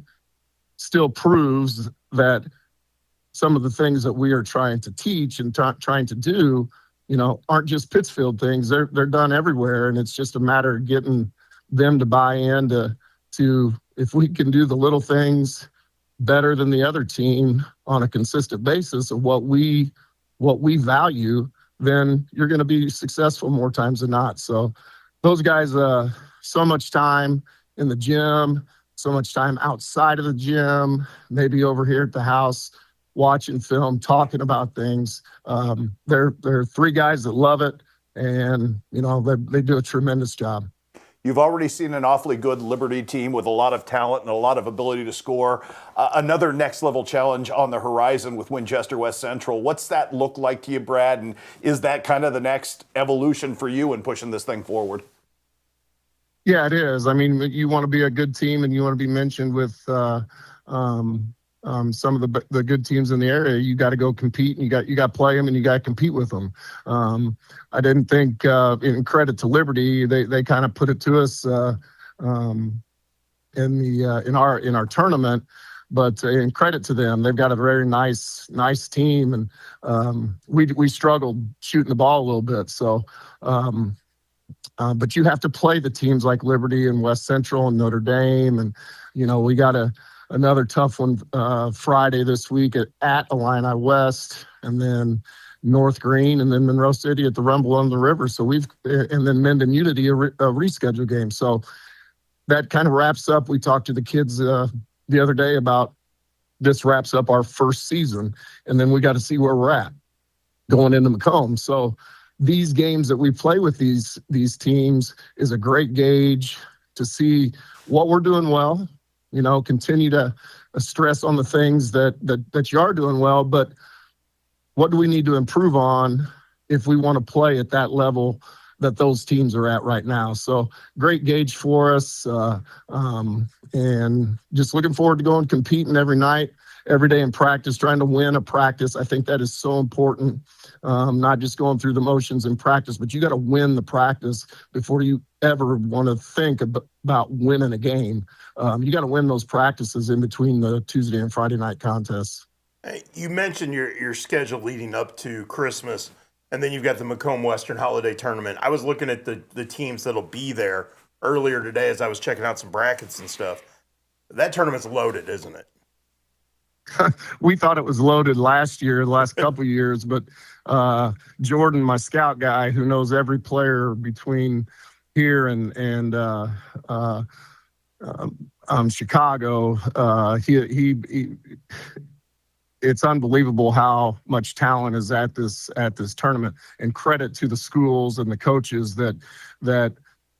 still proves that some of the things that we are trying to teach and trying to do, aren't just Pittsfield things. They're done everywhere, and it's just a matter of getting them to buy in to if we can do the little things better than the other team on a consistent basis of what we value, then you're going to be successful more times than not. So those guys, so much time in the gym, so much time outside of the gym, maybe over here at the house, watching film, talking about things. They're three guys that love it, and they do a tremendous job. You've already seen an awfully good Liberty team with a lot of talent and a lot of ability to score. Another next-level challenge on the horizon with Winchester West Central. What's that look like to you, Brad? And is that kind of the next evolution for you in pushing this thing forward? Yeah, it is. I mean, you want to be a good team, and you want to be mentioned with some of the good teams in the area. You got to go compete, and you got to play them, and you got to compete with them. I didn't think, in credit to Liberty, they kind of put it to us in our tournament. But in credit to them, they've got a very nice team, and we struggled shooting the ball a little bit. So, but you have to play the teams like Liberty and West Central and Notre Dame, and we got another tough one Friday this week at Illini West, and then North Green, and then Monroe City at the Rumble on the River. So and then Mendon Unity a rescheduled game. So that kind of wraps up. We talked to the kids the other day about this wraps up our first season, and then we got to see where we're at going into Macomb. So these games that we play with these teams is a great gauge to see what we're doing well. Continue to stress on the things that you are doing well, but what do we need to improve on if we want to play at that level that those teams are at right now? So great gauge for us, and just looking forward to going competing every night, every day in practice, trying to win a practice. I think that is so important, not just going through the motions in practice, but you got to win the practice before you ever want to think about winning a game. You got to win those practices in between the Tuesday and Friday night contests. You mentioned your schedule leading up to Christmas, and then you've got the Macomb Western Holiday Tournament. I was looking at the teams that'll be there earlier today as I was checking out some brackets and stuff. That tournament's loaded, isn't it? we thought it was loaded last year, the last couple of years, but Jordan, my scout guy, who knows every player between here and Chicago, he it's unbelievable how much talent is at this tournament, and credit to the schools and the coaches that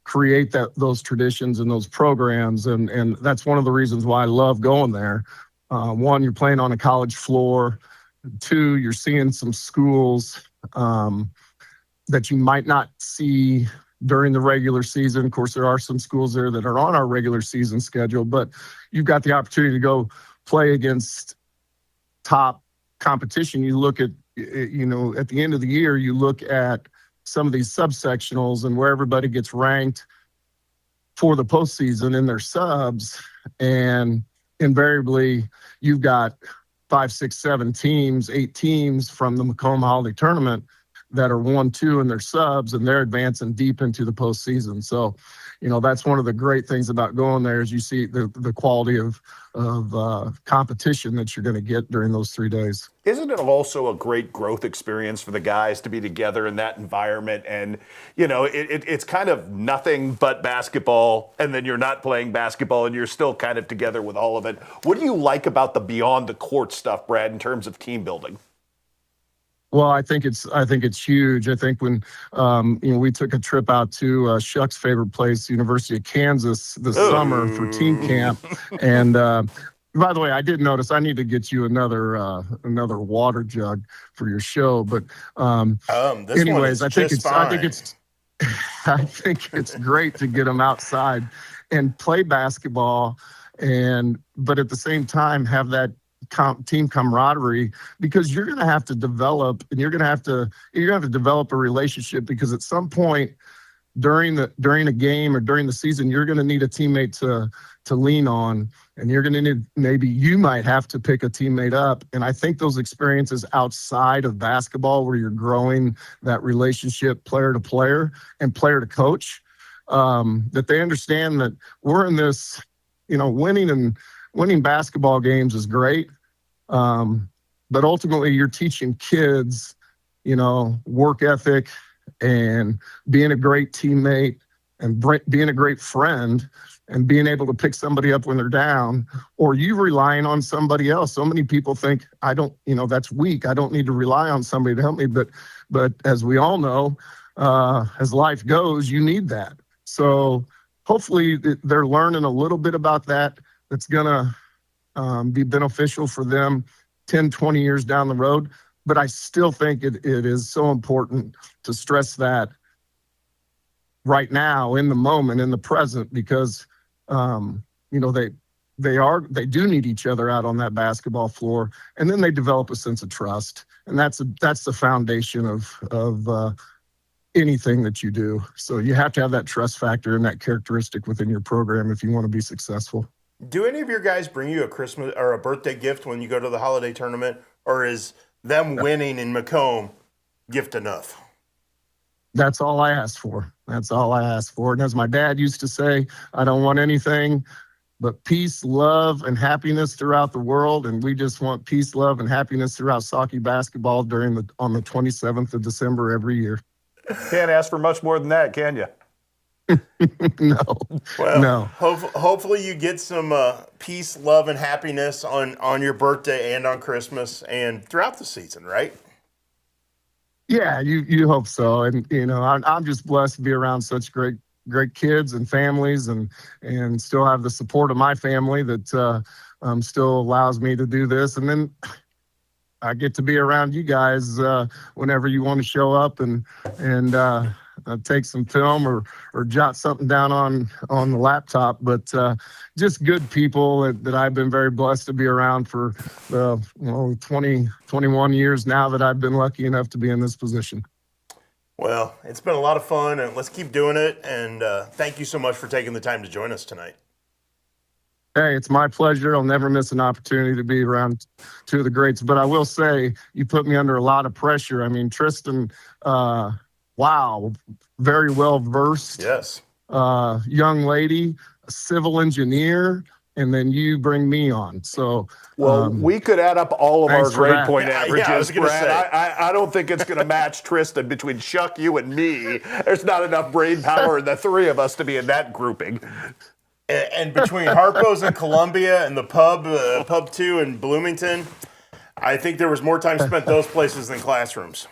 create those traditions and those programs, and that's one of the reasons why I love going there. One, you're playing on a college floor. Two, you're seeing some schools that you might not see during the regular season. Of course, there are some schools there that are on our regular season schedule, but you've got the opportunity to go play against top competition. You look at, at the end of the year, you look at some of these subsectionals and where everybody gets ranked for the postseason in their subs, and invariably you've got 5, 6, 7 teams, 8 teams from the Macomb Holiday Tournament that are 1-2 in their subs, and they're advancing deep into the postseason. So, that's one of the great things about going there, is you see the quality of competition that you're going to get during those 3 days. Isn't it also a great growth experience for the guys to be together in that environment? And, it's kind of nothing but basketball, and then you're not playing basketball and you're still kind of together with all of it. What do you like about the beyond the court stuff, Brad, in terms of team building? Well, I think it's huge. I think when we took a trip out to Shuck's favorite place, University of Kansas, this summer for team camp, and by the way, I did notice I need to get you another water jug for your show. But anyways, I think it's great to get them outside and play basketball, but at the same time have that team camaraderie, because you're going to have to develop, and you're going to have to develop a relationship, because at some point during a game or during the season, you're going to need a teammate to lean on, and you're going to need, maybe you might have to pick a teammate up. And I think those experiences outside of basketball, where you're growing that relationship player to player and player to coach, that they understand that we're in this, winning basketball games is great. But ultimately you're teaching kids, work ethic and being a great teammate and being a great friend and being able to pick somebody up when they're down, or you relying on somebody else. So many people think, that's weak. I don't need to rely on somebody to help me. But as we all know, as life goes, you need that. So hopefully they're learning a little bit about that. That's going to be beneficial for them 10, 20 years down the road. But I still think it is so important to stress that right now, in the moment, in the present, because, they do need each other out on that basketball floor, and then they develop a sense of trust. And that's the foundation of anything that you do. So you have to have that trust factor and that characteristic within your program if you want to be successful. Do any of your guys bring you a Christmas or a birthday gift when you go to the holiday tournament, or is them winning in Macomb gift enough? That's all I ask for. And as my dad used to say, I don't want anything but peace, love, and happiness throughout the world. And we just want peace, love, and happiness throughout Saukey basketball on the 27th of December every year. Can't ask for much more than that, can you? No. Well, no. Hopefully you get some peace, love, and happiness on your birthday and on Christmas and throughout the season, right? Yeah, you hope so. And, I'm just blessed to be around such great kids and families, and still have the support of my family that still allows me to do this. And then I get to be around you guys whenever you want to show up and take some film or jot something down on the laptop. But just good people that I've been very blessed to be around for 20, 21 years now that I've been lucky enough to be in this position. Well, it's been a lot of fun, and let's keep doing it. And thank you so much for taking the time to join us tonight. Hey, it's my pleasure. I'll never miss an opportunity to be around two of the greats. But I will say, you put me under a lot of pressure. I mean, Tristan, wow, very well versed. Yes. Young lady, a civil engineer, and then you bring me on. So, we could add up all of our thanks for grade that. point Yeah, averages, I was gonna Brad. say. I don't think it's going to match Tristan between Chuck, you, and me. There's not enough brain power in the three of us to be in that grouping. And between Harpo's and Columbia and the Pub 2 in Bloomington, I think there was more time spent those places than classrooms.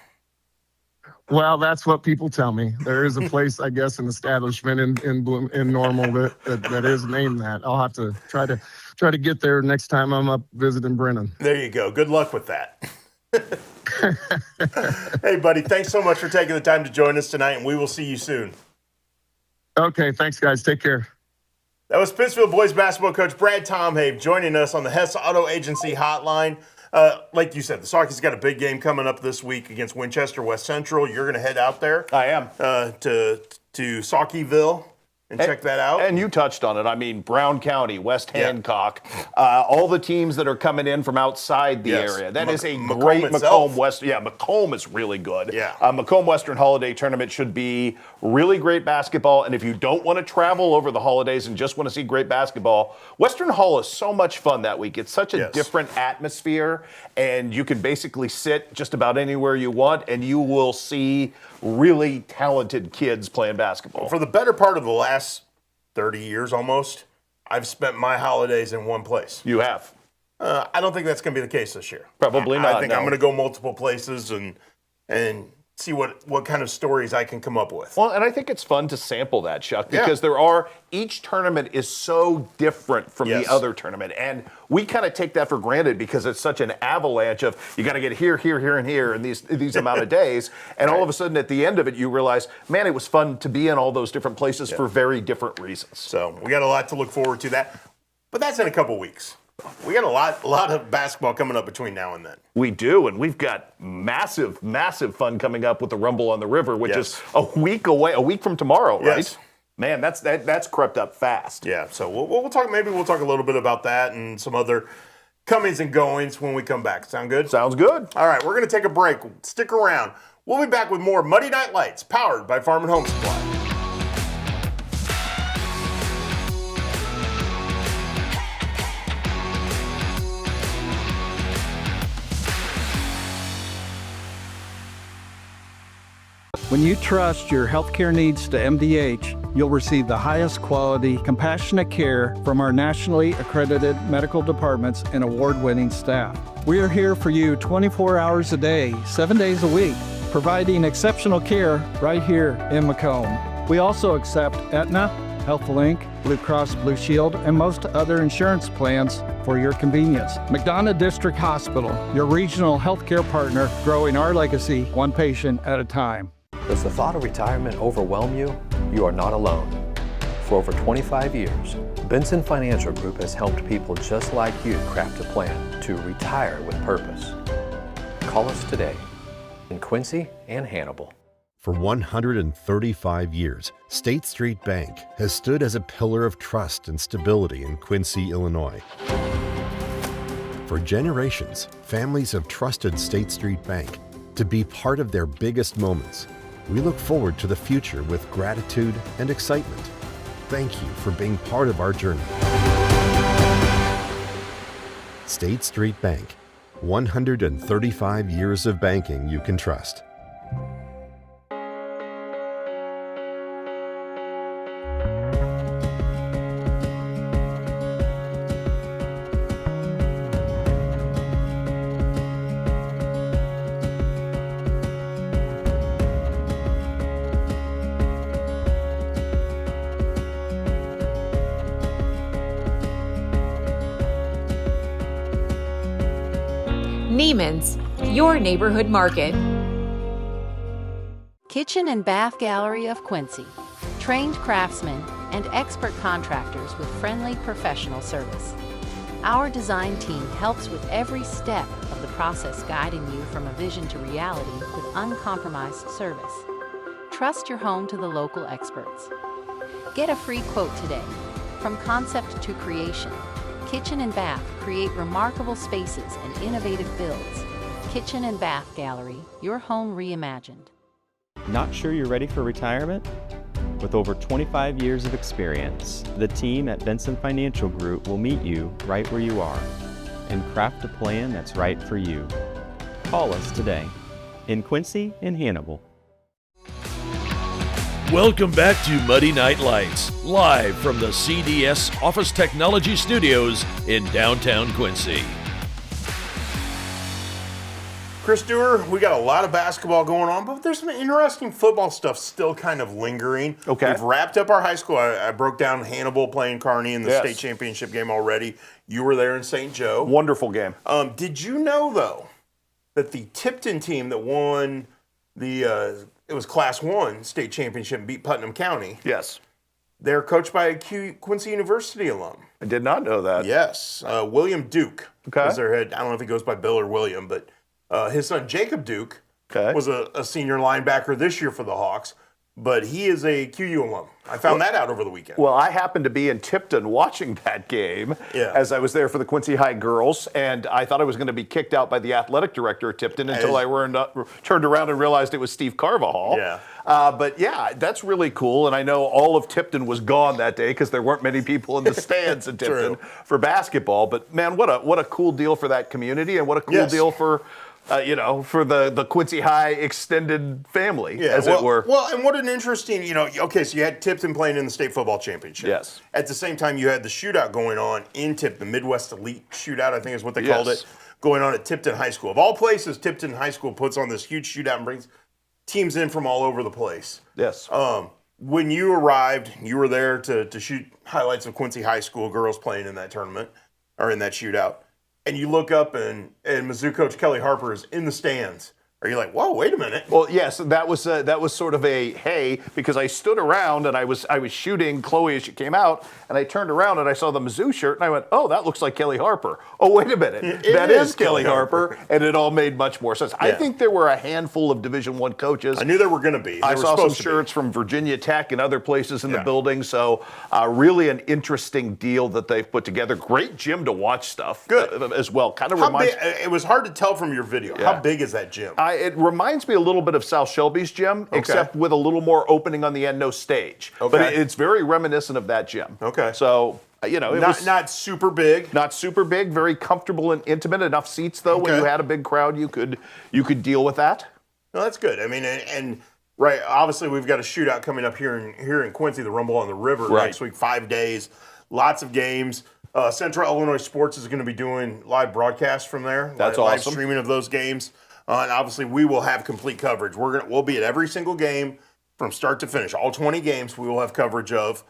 Well, that's what people tell me. There is a place, I guess, an establishment in Normal that is named that. I'll have to try to get there next time I'm up visiting Brennan. There you go. Good luck with that. Hey, buddy, thanks so much for taking the time to join us tonight, and we will see you soon. Okay, thanks, guys. Take care. That was Pittsfield boys basketball coach Brad Tomhave joining us on the Hess Auto Agency hotline. Like you said, the Saukeys got a big game coming up this week against Winchester West Central. You're going to head out there. I am. To Saukeyville and check that out. And you touched on it. I mean, Brown County, West Hancock, all the teams that are coming in from outside the area. That is a great Macomb West. Yeah, Macomb is really good. Yeah. Macomb Western Holiday Tournament should be really great basketball. And if you don't want to travel over the holidays and just want to see great basketball, Western Hall is so much fun that week. It's such a different atmosphere, and you can basically sit just about anywhere you want, and you will see really talented kids playing basketball. For the better part of the last 30 years almost, I've spent my holidays in one place. You have? I don't think that's going to be the case this year. Probably not. I think I'm going to go multiple places and see what kind of stories I can come up with. Well, and I think it's fun to sample that, Chuck, because each tournament is so different from the other tournament. And we kind of take that for granted because it's such an avalanche of you got to get here, and here in these amount of days. And all of a sudden at the end of it, you realize, man, it was fun to be in all those different places for very different reasons. So we got a lot to look forward to that. But that's in a couple weeks. We got a lot of basketball coming up between now and then. We do, and we've got massive fun coming up with the Rumble on the River, which is a week away, a week from tomorrow, right? Yes. Man, that's crept up fast. Yeah, so we'll talk. Maybe we'll talk a little bit about that and some other comings and goings when we come back. Sound good? Sounds good. All right, we're going to take a break. Stick around. We'll be back with more Muddy Night Lights, powered by Farm and Home Supply. When you trust your healthcare needs to MDH, you'll receive the highest quality, compassionate care from our nationally accredited medical departments and award-winning staff. We are here for you 24 hours a day, 7 days a week, providing exceptional care right here in Macomb. We also accept Aetna, HealthLink, Blue Cross Blue Shield, and most other insurance plans for your convenience. McDonough District Hospital, your regional healthcare partner, growing our legacy one patient at a time. Does the thought of retirement overwhelm you? You are not alone. For over 25 years, Benson Financial Group has helped people just like you craft a plan to retire with purpose. Call us today in Quincy and Hannibal. For 135 years, State Street Bank has stood as a pillar of trust and stability in Quincy, Illinois. For generations, families have trusted State Street Bank to be part of their biggest moments. We look forward to the future with gratitude and excitement. Thank you for being part of our journey. State Street Bank, 135 years of banking you can trust. Neiman's, your neighborhood market. Kitchen and Bath Gallery of Quincy. Trained craftsmen and expert contractors with friendly professional service. Our design team helps with every step of the process, guiding you from a vision to reality with uncompromised service. Trust your home to the local experts. Get a free quote today. From concept to creation, Kitchen and Bath create remarkable spaces and innovative builds. Kitchen and Bath Gallery, your home reimagined. Not sure you're ready for retirement? With over 25 years of experience, the team at Benson Financial Group will meet you right where you are and craft a plan that's right for you. Call us today in Quincy and Hannibal. Welcome back to Muddy Night Lights, live from the CDS Office Technology Studios in downtown Quincy. Chris Dewar, we got a lot of basketball going on, but there's some interesting football stuff still kind of lingering. Okay. We've wrapped up our high school. I broke down Hannibal playing Kearney in the state championship game already. You were there in St. Joe. Wonderful game. Did you know, though, that the Tipton team that won the it was Class 1 state championship and beat Putnam County? Yes. They're coached by a Quincy University alum. I did not know that. Yes. William Duke was their head. I don't know if he goes by Bill or William, but his son Jacob Duke was a senior linebacker this year for the Hawks, but he is a QU alum. I found that out over the weekend. Well, I happened to be in Tipton watching that game as I was there for the Quincy High girls, and I thought I was going to be kicked out by the athletic director at Tipton until I turned around and realized it was Steve Carvajal. Yeah. But yeah, that's really cool, and I know all of Tipton was gone that day because there weren't many people in the stands in Tipton for basketball. But man, what a cool deal for that community, and what a cool deal for for the Quincy High extended family, as it were. Well, and what an interesting, so you had Tipton playing in the state football championship. Yes. At the same time, you had the shootout going on in Tipton, the Midwest Elite Shootout, I think is what they called it, going on at Tipton High School. Of all places, Tipton High School puts on this huge shootout and brings teams in from all over the place. Yes. When you arrived, you were there to shoot highlights of Quincy High School girls playing in that tournament, or in that shootout. And you look up and Mizzou coach Kelly Harper is in the stands. Are you like, whoa, wait a minute? Well, yes, that was sort of a hey, because I stood around and I was shooting Chloe as she came out, and I turned around and I saw the Mizzou shirt and I went, oh, that looks like Kelly Harper. Oh, wait a minute, that is Kelly Harper, and it all made much more sense. Yeah. I think there were a handful of Division I coaches. I knew there were going to be. I saw some shirts from Virginia Tech and other places in the building, so really an interesting deal that they've put together. Great gym to watch stuff. Good as well. Kind of reminds. It was hard to tell from your video. Yeah. How big is that gym? It reminds me a little bit of South Shelby's gym, except with a little more opening on the end, no stage. Okay. But it's very reminiscent of that gym. Okay. So, it was not super big. Not super big, very comfortable and intimate. Enough seats, though, when you had a big crowd, you could deal with that. No, that's good. I mean, and right, obviously we've got a shootout coming up here in Quincy, the Rumble on the River next week, 5 days, lots of games. Central Illinois Sports is going to be doing live broadcasts from there. That's live awesome. Streaming of those games. And obviously, we will have complete coverage. We'll be at every single game from start to finish. All 20 games we will have coverage of.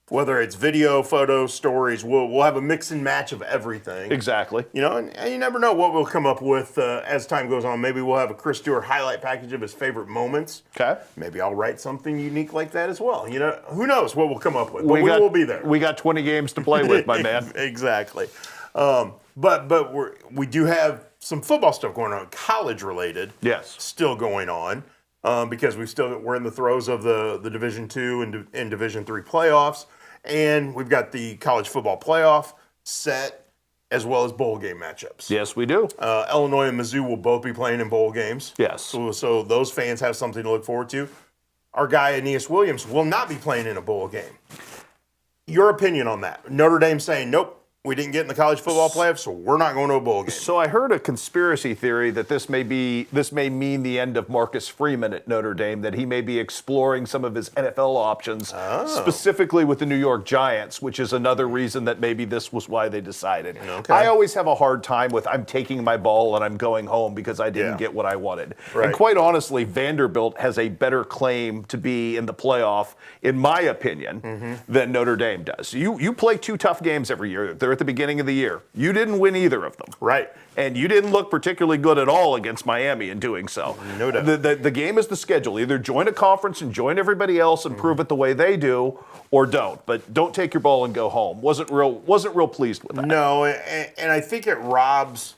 Whether it's video, photos, stories, we'll have a mix and match of everything. Exactly. And you never know what we'll come up with as time goes on. Maybe we'll have a Chris Dewar highlight package of his favorite moments. Okay. Maybe I'll write something unique like that as well. Who knows what we'll come up with. But we will be there. We got 20 games to play with, my man. Exactly. But we do have some football stuff going on, college related. Yes. Still going on because we're in the throes of the Division II and Division III playoffs, and we've got the college football playoff set as well as bowl game matchups. Yes, we do. Illinois and Mizzou will both be playing in bowl games. Yes. So those fans have something to look forward to. Our guy Aeneas Williams will not be playing in a bowl game. Your opinion on that? Notre Dame saying nope. We didn't get in the college football playoffs, so we're not going to a bowl game. So I heard a conspiracy theory that this may mean the end of Marcus Freeman at Notre Dame, that he may be exploring some of his NFL options, specifically with the New York Giants, which is another reason that maybe this was why they decided. Okay. I always have a hard time with I'm taking my ball and I'm going home because I didn't get what I wanted. Right. And quite honestly, Vanderbilt has a better claim to be in the playoff, in my opinion, than Notre Dame does. You play 2 tough games every year. They're at the beginning of the year. You didn't win either of them. Right. And you didn't look particularly good at all against Miami in doing so. No doubt. The game is the schedule. Either join a conference and join everybody else and prove it the way they do, or don't. But don't take your ball and go home. Wasn't real pleased with that. No, and I think it robs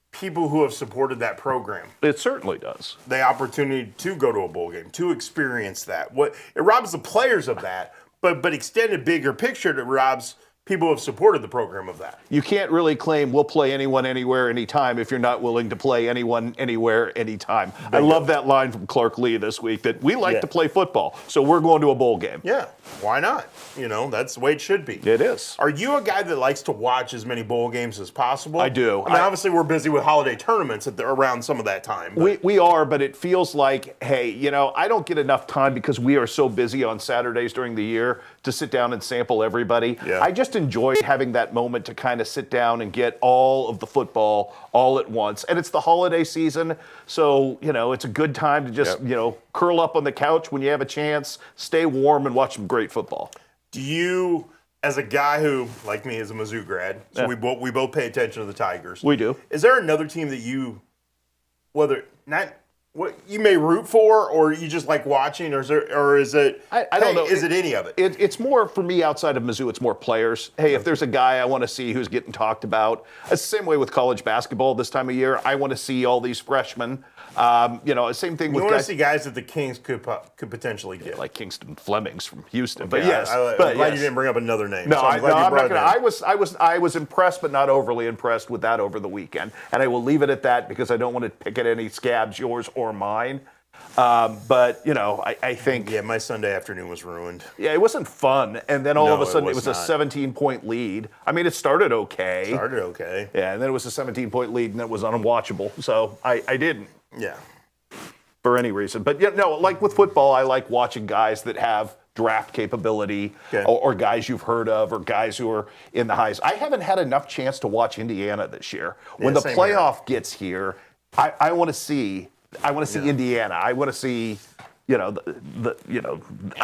people who have supported that program. It certainly does. The opportunity to go to a bowl game, to experience that. It robs the players of that, but extended bigger picture, it robs people have supported the program of that. You can't really claim we'll play anyone, anywhere, anytime if you're not willing to play anyone, anywhere, anytime. I love that line from Clark Lee this week that we like to play football, so we're going to a bowl game. Yeah, why not? That's the way it should be. It is. Are you a guy that likes to watch as many bowl games as possible? I do. I mean, obviously we're busy with holiday tournaments around some of that time. We are, but it feels like, hey, I don't get enough time because we are so busy on Saturdays during the year to sit down and sample everybody. Yeah. I just enjoy having that moment to kind of sit down and get all of the football all at once. And it's the holiday season, so, it's a good time to just, curl up on the couch when you have a chance, stay warm, and watch some great football. Do you, as a guy who, like me, is a Mizzou grad, so we both pay attention to the Tigers. We do. Is there another team that you, what you may root for, or you just like watching, or is it? I don't know. Is it any of it? It's more for me outside of Mizzou. It's more players. Hey, if there's a guy I want to see who's getting talked about, it's the same way with college basketball this time of year. I want to see all these freshmen. Same thing with you want to guys. see guys that the Kings could potentially get, like Kingston Flemings from Houston. Okay, But yes, I'm glad you didn't bring up another name. No, so I'm glad you I'm brought not it gonna. in. I was impressed, but not overly impressed with that over the weekend, and I will leave it at that because I don't want to pick at any scabs, yours or mine. But I think my Sunday afternoon was ruined. Yeah, it wasn't fun, and then all of a sudden it was was a 17-point lead. I mean, it started okay. Yeah, and then it was a 17-point lead, and it was unwatchable. So I didn't. Yeah. For any reason, but like with football, I like watching guys that have draft capability, or guys you've heard of, or guys who are in the highs. I haven't had enough chance to watch Indiana this year. When the playoff gets here, I want to see. I want to see Indiana. I want to see, I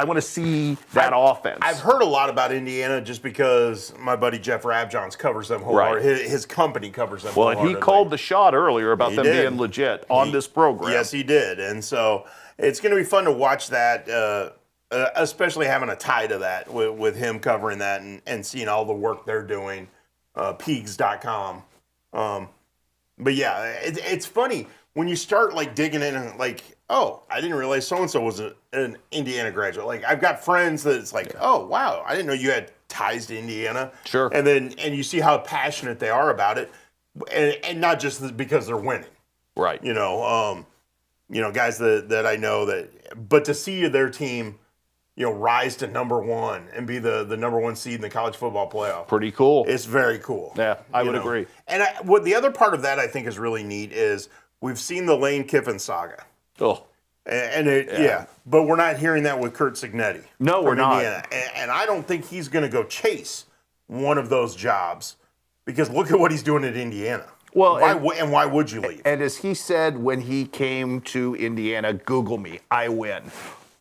want to see that offense. I've heard a lot about Indiana just because my buddy Jeff Rabjohns covers them wholeheartedly. Right. His company covers them Well, and wholeheartedly. he called the shot earlier about He them did. being legit on this program. Yes, he did. And so it's going to be fun to watch that, especially having a tie to that with him covering that and seeing all the work they're doing, Peegs.com. But yeah, it's funny when you start digging in and oh, I didn't realize so-and-so was an Indiana graduate. I've got friends that it's oh, wow, I didn't know you had ties to Indiana. Sure. And you see how passionate they are about it, and not just because they're winning. Right. Guys that I know but to see their team, rise to number one and be the number one seed in the college football playoff. Pretty cool. It's very cool. Yeah, I would agree. And what the other part of that I think is really neat is we've seen the Lane Kiffin saga. Oh. But we're not hearing that with Kurt Signetti. No, we're not. Indiana. And I don't think he's going to go chase one of those jobs because look at what he's doing at Indiana. Well, why would you leave? And as he said when he came to Indiana, Google me, I win.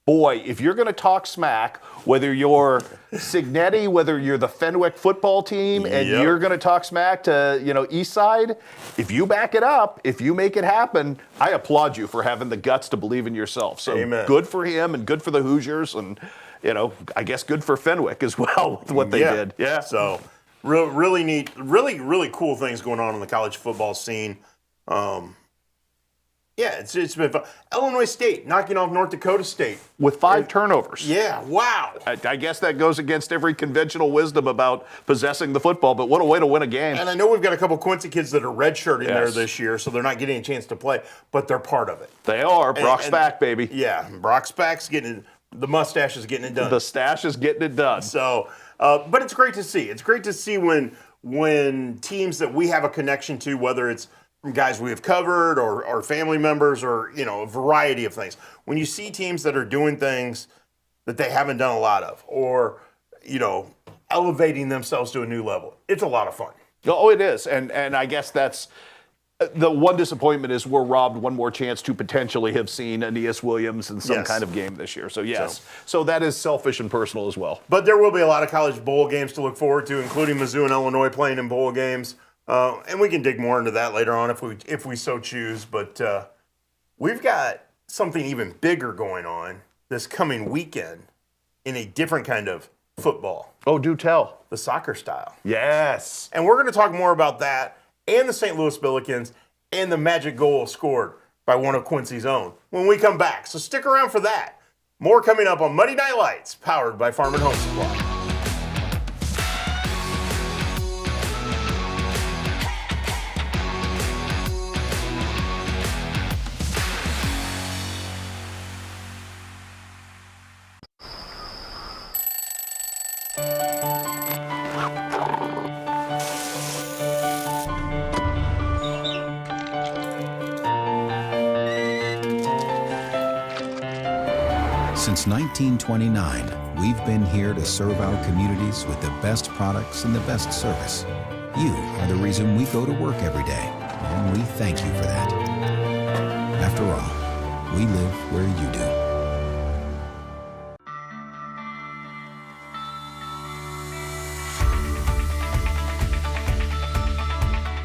Boy, if you're going to talk smack, whether you're Signetti, whether you're the Fenwick football team, and you're going to talk smack to, East Side, if you back it up, if you make it happen, I applaud you for having the guts to believe in yourself. So Amen. Good for him and good for the Hoosiers and, I guess good for Fenwick as well with what they did. Yeah. So really neat, really cool things going on in the college football scene. It's been fun. Illinois State knocking off North Dakota State. With 5 turnovers. Yeah, wow. I guess that goes against every conventional wisdom about possessing the football, but what a way to win a game. And I know we've got a couple Quincy kids that are redshirting there this year, so they're not getting a chance to play, but they're part of it. They are. Brock's back, baby. Yeah, Brock's back's getting it. The mustache is getting it done. The stash is getting it done. So, but it's great to see. It's great to see when teams that we have a connection to, whether it's from guys we have covered or family members or, a variety of things. When you see teams that are doing things that they haven't done a lot of or, elevating themselves to a new level, it's a lot of fun. Oh, it is. And I guess that's the one disappointment is we're robbed one more chance to potentially have seen Aeneas Williams in some kind of game this year. So, yes. So that is selfish and personal as well. But there will be a lot of college bowl games to look forward to, including Mizzou and Illinois playing in bowl games. And we can dig more into that later on if we so choose. But we've got something even bigger going on this coming weekend in a different kind of football. Oh, do tell. The soccer style. Yes. And we're going to talk more about that and the St. Louis Billikens and the magic goal scored by one of Quincy's own when we come back. So stick around for that. More coming up on Monday Night Lights, powered by Farm and Home Supply. Since 1929, we've been here to serve our communities with the best products and the best service. You are the reason we go to work every day, and we thank you for that. After all, we live where you do.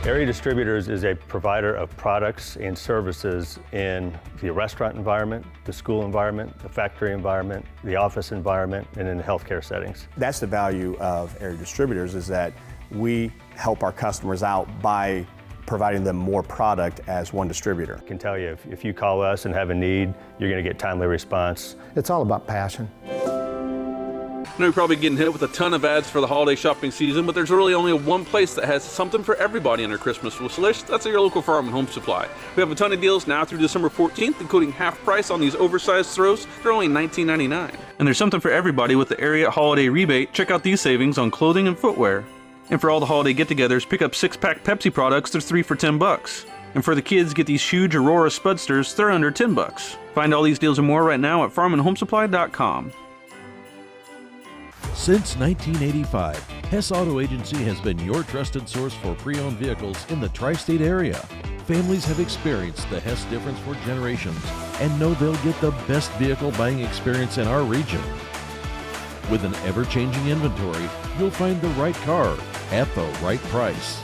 Area Distributors is a provider of products and services in the restaurant environment, the school environment, the factory environment, the office environment, and in the healthcare settings. That's the value of Area Distributors, is that we help our customers out by providing them more product as one distributor. I can tell you, if you call us and have a need, you're going to get timely response. It's all about passion. I know you're probably getting hit with a ton of ads for the holiday shopping season, but there's really only one place that has something for everybody on their Christmas wish list. That's at your local Farm and Home Supply. We have a ton of deals now through December 14th, including half price on these oversized throws. They're only $19.99. And there's something for everybody with the area holiday rebate. Check out these savings on clothing and footwear. And for all the holiday get-togethers, pick up 6-pack Pepsi products. They're 3 for $10. And for the kids, get these huge Aurora Spudsters. They're under $10. Find all these deals and more right now at farmandhomesupply.com. Since 1985, Hess Auto Agency has been your trusted source for pre-owned vehicles in the tri-state area. Families have experienced the Hess difference for generations and know they'll get the best vehicle buying experience in our region. With an ever-changing inventory, you'll find the right car at the right price.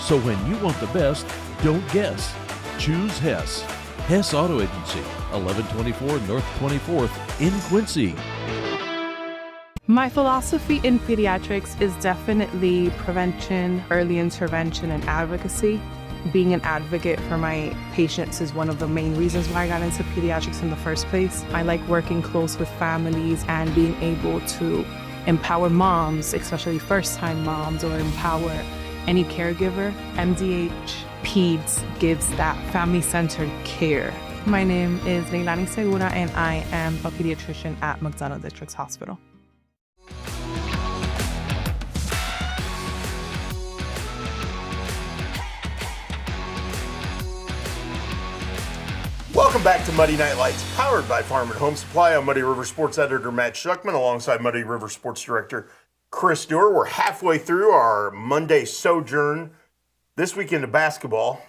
So when you want the best, don't guess. Choose Hess. Hess Auto Agency, 1124 North 24th in Quincy. My philosophy in pediatrics is definitely prevention, early intervention, and advocacy. Being an advocate for my patients is one of the main reasons why I got into pediatrics in the first place. I like working close with families and being able to empower moms, especially first-time moms, or empower any caregiver. MDH Peds gives that family-centered care. My name is Leilani Segura, and I am a pediatrician at McDonough Districts Hospital. Welcome back to Muddy Night Lights, powered by Farm and Home Supply. I'm Muddy River Sports Editor Matt Schuckman, alongside Muddy River Sports Director Chris Dewar. We're halfway through our Monday sojourn this week into basketball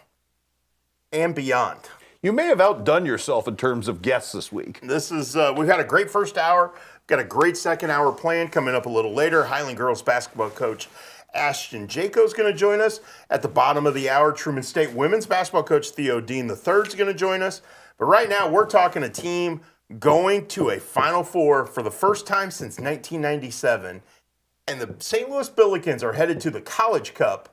and beyond. You may have outdone yourself in terms of guests this week. This is we've had a great first hour, got a great second hour planned coming up a little later. Highland girls basketball coach Ashton Jaco's going to join us. At the bottom of the hour, Truman State women's basketball coach Theo Dean III is going to join us. But right now, we're talking a team going to a Final Four for the first time since 1997. And the St. Louis Billikens are headed to the College Cup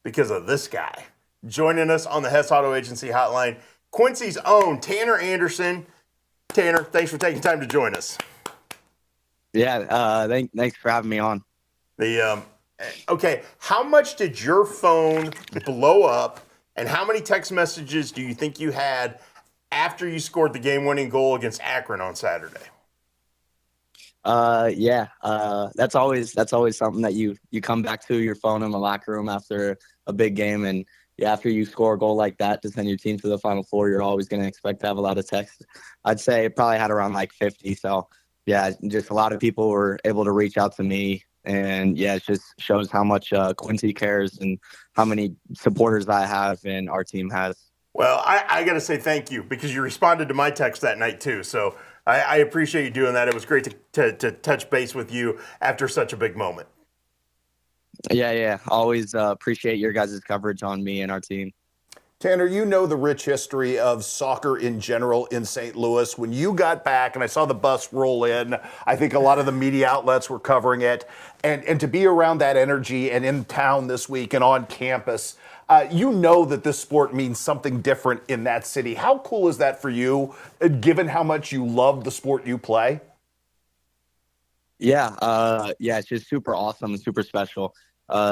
because of this guy. Joining us on the Hess Auto Agency hotline, Quincy's own Tanner Anderson. Tanner, thanks for taking time to join us. Yeah, thanks for having me on. Okay, how much did your phone blow up, and how many text messages do you think you had after you scored the game-winning goal against Akron on Saturday? That's always something that you come back to your phone in the locker room after a big game, and after you score a goal like that to send your team to the Final Four, you're always going to expect to have a lot of texts. I'd say it probably had around like 50. So just a lot of people were able to reach out to me. And it just shows how much Quincy cares and how many supporters I have and our team has. Well, I got to say thank you, because you responded to my text that night too. So I appreciate you doing that. It was great to touch base with you after such a big moment. Yeah. Always appreciate your guys' coverage on me and our team. Tanner, you know the rich history of soccer in general in St. Louis. When you got back and I saw the bus roll in, I think a lot of the media outlets were covering it. And to be around that energy and in town this week and on campus, you know that this sport means something different in that city. How cool is that for you, given how much you love the sport you play? It's just super awesome and super special.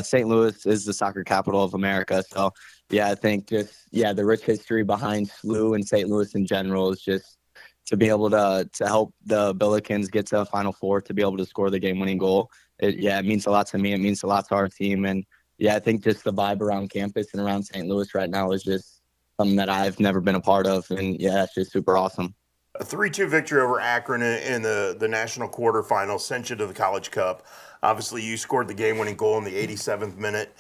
St. Louis is the soccer capital of America. So, I think the rich history behind SLU and St. Louis in general is just to be able to help the Billikens get to a Final Four, to be able to score the game-winning goal. It means a lot to me. It means a lot to our team. And, I think just the vibe around campus and around St. Louis right now is just something that I've never been a part of. And, it's just super awesome. A 3-2 victory over Akron in the national quarterfinal sent you to the College Cup. Obviously, you scored the game-winning goal in the 87th minute.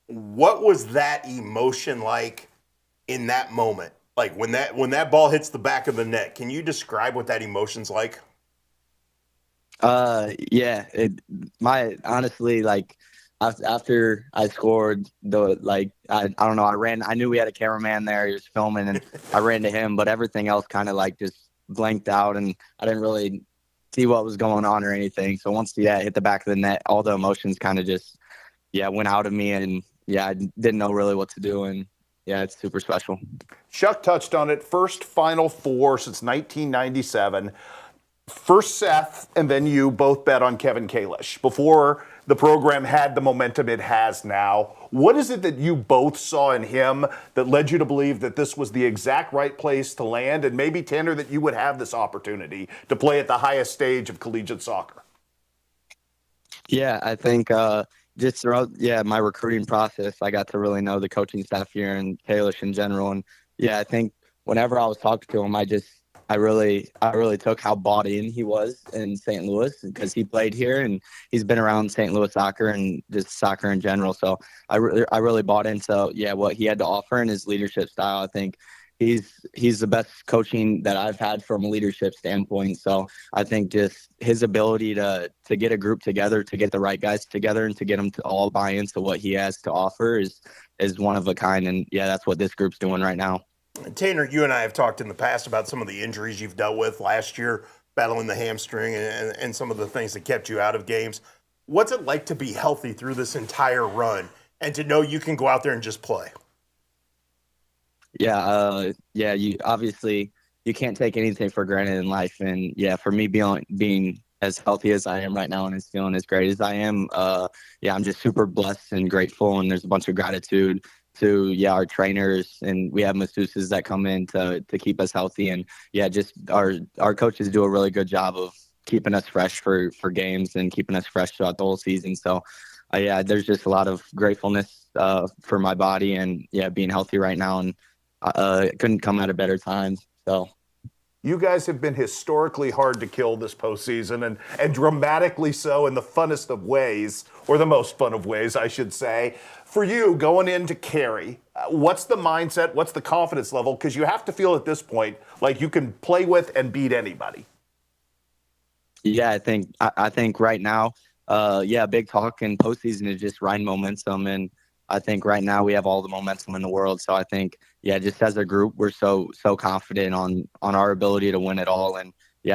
What was that emotion like in that moment? Like when that ball hits the back of the net, can you describe what that emotion's like? Yeah, honestly, like after I scored I don't know, I knew we had a cameraman there, he was filming, and I ran to him, but everything else kind of like just blanked out, and I didn't really see what was going on or anything. So once it hit the back of the net, all the emotions kind of just went out of me, and I didn't know really what to do, and it's super special. Chuck touched on it. First Final Four since 1997. First Seth and then you both bet on Kevin Kalish before the program had the momentum it has now. What is it that you both saw in him that led you to believe that this was the exact right place to land, and maybe, Tanner, that you would have this opportunity to play at the highest stage of collegiate soccer? Yeah, I think just throughout my recruiting process, I got to really know the coaching staff here and Kalish in general. And I think whenever I was talking to him, I really took how bought in he was in St. Louis, because he played here and he's been around St. Louis soccer and just soccer in general. So I really bought into what he had to offer and his leadership style. I think he's the best coaching that I've had from a leadership standpoint. So I think just his ability to get a group together, to get the right guys together, and to get them to all buy into what he has to offer is one of a kind. And that's what this group's doing right now. Tanner, you and I have talked in the past about some of the injuries you've dealt with last year, battling the hamstring and some of the things that kept you out of games. What's it like to be healthy through this entire run and to know you can go out there and just play? You obviously you can't take anything for granted in life, and for me being as healthy as I am right now and as feeling as great as I am, I'm just super blessed and grateful, and there's a bunch of gratitude to our trainers, and we have masseuses that come in to keep us healthy, and just our coaches do a really good job of keeping us fresh for games and keeping us fresh throughout the whole season. So there's just a lot of gratefulness for my body and being healthy right now, and it couldn't come at a better time. So you guys have been historically hard to kill this postseason, and dramatically so in the funnest of ways, or the most fun of ways, I should say. For you, going into Cary, what's the mindset? What's the confidence level? Because you have to feel at this point like you can play with and beat anybody. Yeah, I think right now, big talk in postseason is just riding momentum, and I think right now we have all the momentum in the world. So I think, just as a group, we're so confident on our ability to win it all. And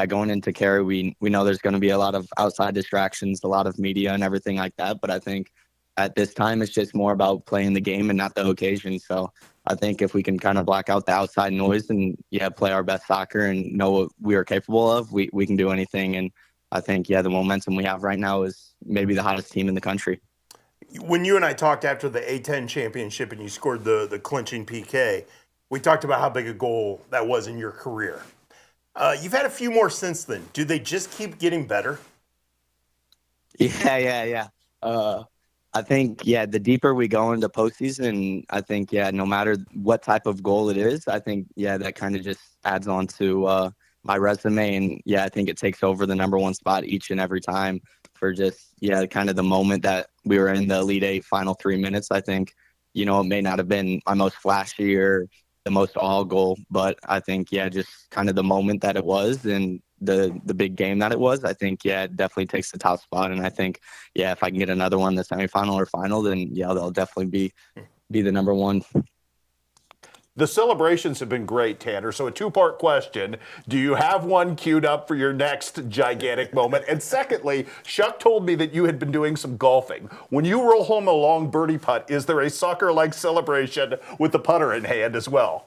going into Cary, we know there's going to be a lot of outside distractions, a lot of media and everything like that. But I think at this time, it's just more about playing the game and not the occasion. So I think if we can kind of block out the outside noise and play our best soccer and know what we are capable of, we can do anything. And I think, the momentum we have right now is maybe the hottest team in the country. When you and I talked after the A10 championship and you scored the clinching PK, we talked about how big a goal that was in your career. You've had a few more since then. Do they just keep getting better? Yeah. I think, the deeper we go into postseason, I think, no matter what type of goal it is, I think, that kind of just adds on to my resume. And, I think it takes over the number one spot each and every time for just, kind of the moment that we were in the Elite Eight final 3 minutes. I think, it may not have been my most flashy or the most all goal, but I think, just kind of the moment that it was and the big game that it was, I think, it definitely takes the top spot. And I think, if I can get another one in the semifinal or final, then, they'll definitely be the number one. The celebrations have been great, Tanner. So a two-part question. Do you have one queued up for your next gigantic moment? And secondly, Chuck told me that you had been doing some golfing. When you roll home a long birdie putt, is there a soccer-like celebration with the putter in hand as well?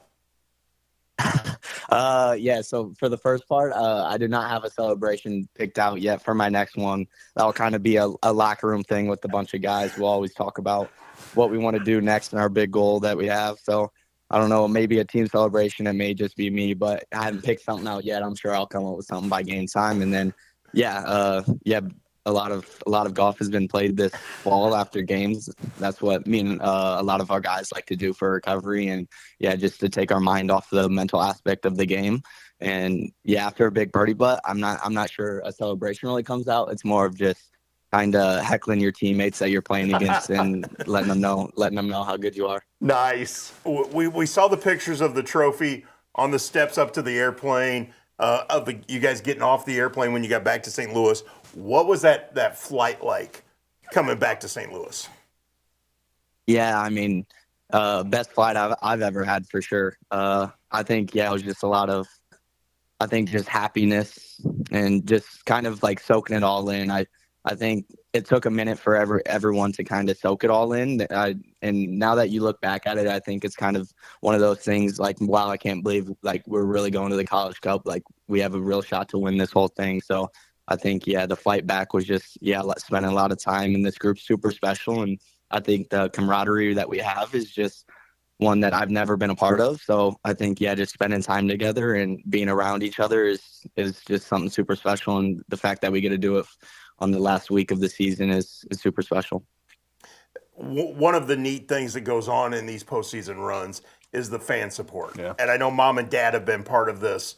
So for the first part, I do not have a celebration picked out yet for my next one. That'll kind of be a locker room thing with a bunch of guys. We'll always talk about what we want to do next and our big goal that we have. So I don't know, maybe a team celebration. It may just be me, but I haven't picked something out yet. I'm sure I'll come up with something by game time. And then, a lot of golf has been played this fall after games. That's what me and a lot of our guys like to do for recovery and just to take our mind off the mental aspect of the game. And yeah, after a big birdie putt, I'm not sure a celebration really comes out. It's more of just kind of heckling your teammates that you're playing against and letting them know how good you are. Nice. We saw the pictures of the trophy on the steps up to the airplane, you guys getting off the airplane when you got back to St. Louis. What was that flight like coming back to St. Louis? Yeah, I mean, best flight I've ever had for sure. I think, it was just a lot of, just happiness and just kind of like soaking it all in. I think it took a minute for everyone to kind of soak it all in. And now that you look back at it, I think it's kind of one of those things like, wow, I can't believe like we're really going to the College Cup. Like we have a real shot to win this whole thing. So I think, the flight back was just, spending a lot of time in this group, super special. And I think the camaraderie that we have is just one that I've never been a part of. So I think, just spending time together and being around each other is just something super special. And the fact that we get to do it on the last week of the season is super special. One of the neat things that goes on in these postseason runs is the fan support. Yeah. And I know mom and dad have been part of this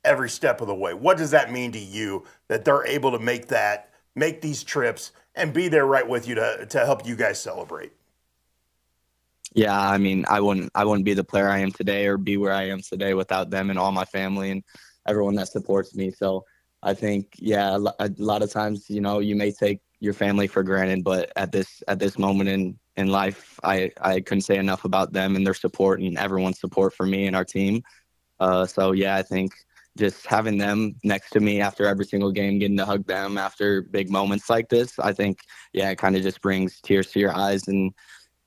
every step of the way. What does that mean to you that they're able to make these trips and be there right with you to help you guys celebrate? Yeah, I mean, I wouldn't be the player I am today or be where I am today without them and all my family and everyone that supports me. So I think, a lot of times, you may take your family for granted, but at this moment in life, I couldn't say enough about them and their support and everyone's support for me and our team. I think just having them next to me after every single game, getting to hug them after big moments like this, I think, it kind of just brings tears to your eyes and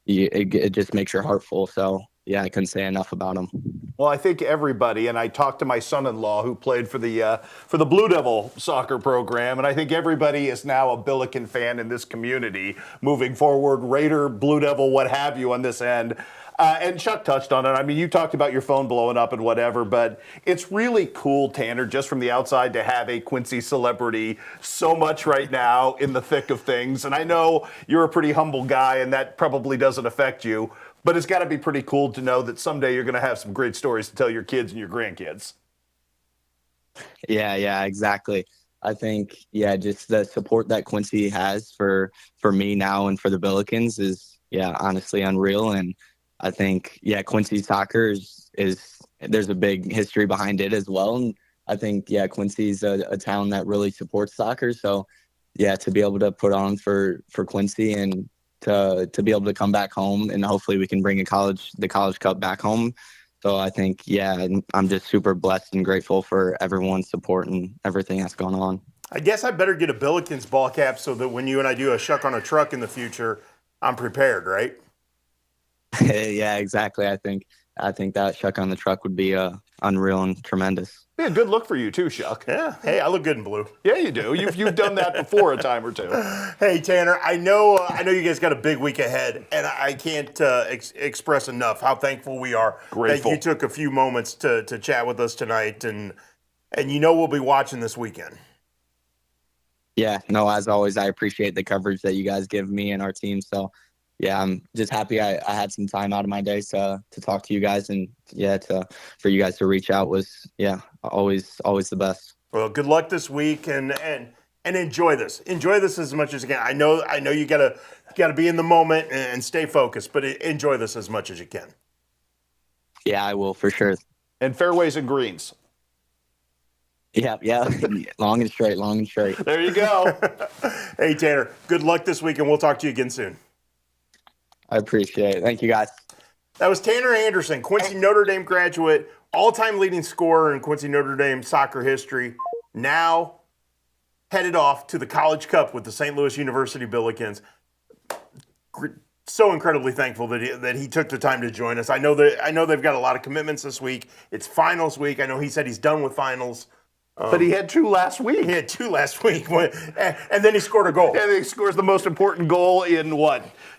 it just makes your heart full. So, I couldn't say enough about them. Well, I think everybody, and I talked to my son-in-law who played for the Blue Devil soccer program, and I think everybody is now a Billiken fan in this community moving forward, Raider, Blue Devil, what have you on this end. And Chuck touched on it. I mean, you talked about your phone blowing up and whatever, but it's really cool, Tanner, just from the outside to have a Quincy celebrity so much right now in the thick of things. And I know you're a pretty humble guy, and that probably doesn't affect you, but it's got to be pretty cool to know that someday you're going to have some great stories to tell your kids and your grandkids. Yeah, exactly. I think, just the support that Quincy has for me now and for the Billikens is, honestly unreal. And I think, Quincy soccer is there's a big history behind it as well. And I think, Quincy's a town that really supports soccer. So, to be able to put on for Quincy and to be able to come back home and hopefully we can bring the College Cup back home. So I think, I'm just super blessed and grateful for everyone's support and everything that's going on. I guess I better get a Billikens ball cap so that when you and I do a Shuck on a Truck in the future, I'm prepared, right? Yeah, exactly. I think that Shuck on the Truck would be unreal and tremendous. Yeah, good look for you too, Shuck. Yeah. Hey, I look good in blue. Yeah, you do. You've done that before a time or two. Hey, Tanner, I know you guys got a big week ahead, and I can't express enough how thankful we are that you took a few moments to chat with us tonight, and we'll be watching this weekend. Yeah, no, as always, I appreciate the coverage that you guys give me and our team. So, I'm just happy I had some time out of my day to talk to you guys, and for you guys to reach out was always the best. Well, good luck this week, and enjoy this. Enjoy this as much as you can. I know you gotta be in the moment and stay focused, but enjoy this as much as you can. Yeah, I will for sure. And fairways and greens. Yeah, long and straight. There you go. Hey, Tanner, good luck this week, and we'll talk to you again soon. I appreciate it. Thank you, guys. That was Tanner Anderson, Quincy Notre Dame graduate, all-time leading scorer in Quincy Notre Dame soccer history, now headed off to the College Cup with the St. Louis University Billikens. So incredibly thankful that he took the time to join us. I know they've got a lot of commitments this week. It's finals week. I know he said he's done with finals. But he had two last week. And then he scored a goal. And he scores the most important goal in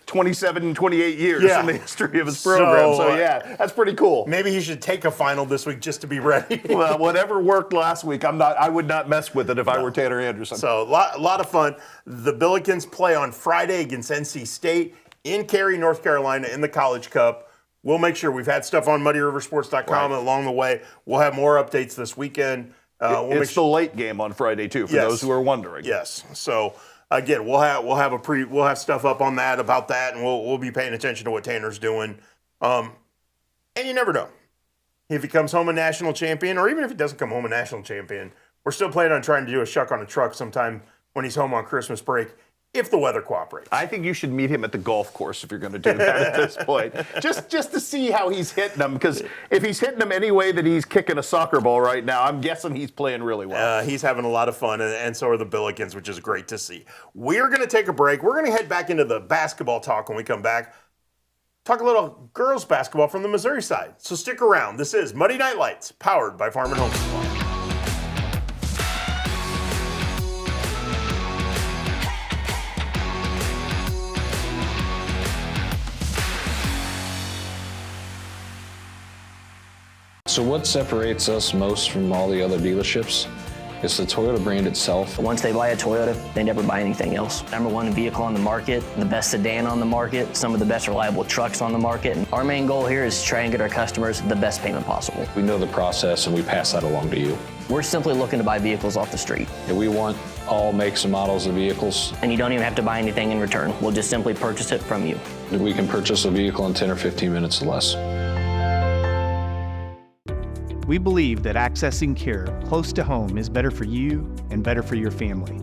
27, 28 years in the history of his program. So that's pretty cool. Maybe he should take a final this week just to be ready. Well, whatever worked last week, I would not mess with it if I were Tanner Anderson. So a lot of fun. The Billikens play on Friday against NC State in Cary, North Carolina in the College Cup. we'll make sure we've had stuff on muddyriversports.com along the way. We'll have more updates this weekend. It's the late game on Friday too, for those who are wondering. Yes. So again, we'll have stuff up on that about that, and we'll be paying attention to what Tanner's doing. And you never know if he comes home a national champion, or even if he doesn't come home a national champion. We're still planning on trying to do a shuck on a truck sometime when he's home on Christmas break, if the weather cooperates. I think you should meet him at the golf course if you're going to do that at this point. Just to see how he's hitting them, because if he's hitting them any way that he's kicking a soccer ball right now, I'm guessing he's playing really well. He's having a lot of fun, and so are the Billikens, which is great to see. We're going to take a break. We're going to head back into the basketball talk when we come back. Talk a little girls basketball from the Missouri side. So stick around. This is Muddy Night Lights, powered by Farm and Home Supply. So what separates us most from all the other dealerships? It's the Toyota brand itself. Once they buy a Toyota, they never buy anything else. Number one vehicle on the market, the best sedan on the market, some of the best reliable trucks on the market. And our main goal here is to try and get our customers the best payment possible. We know the process and we pass that along to you. We're simply looking to buy vehicles off the street. And we want all makes and models of vehicles. And you don't even have to buy anything in return. We'll just simply purchase it from you. We can purchase a vehicle in 10 or 15 minutes or less. We believe that accessing care close to home is better for you and better for your family.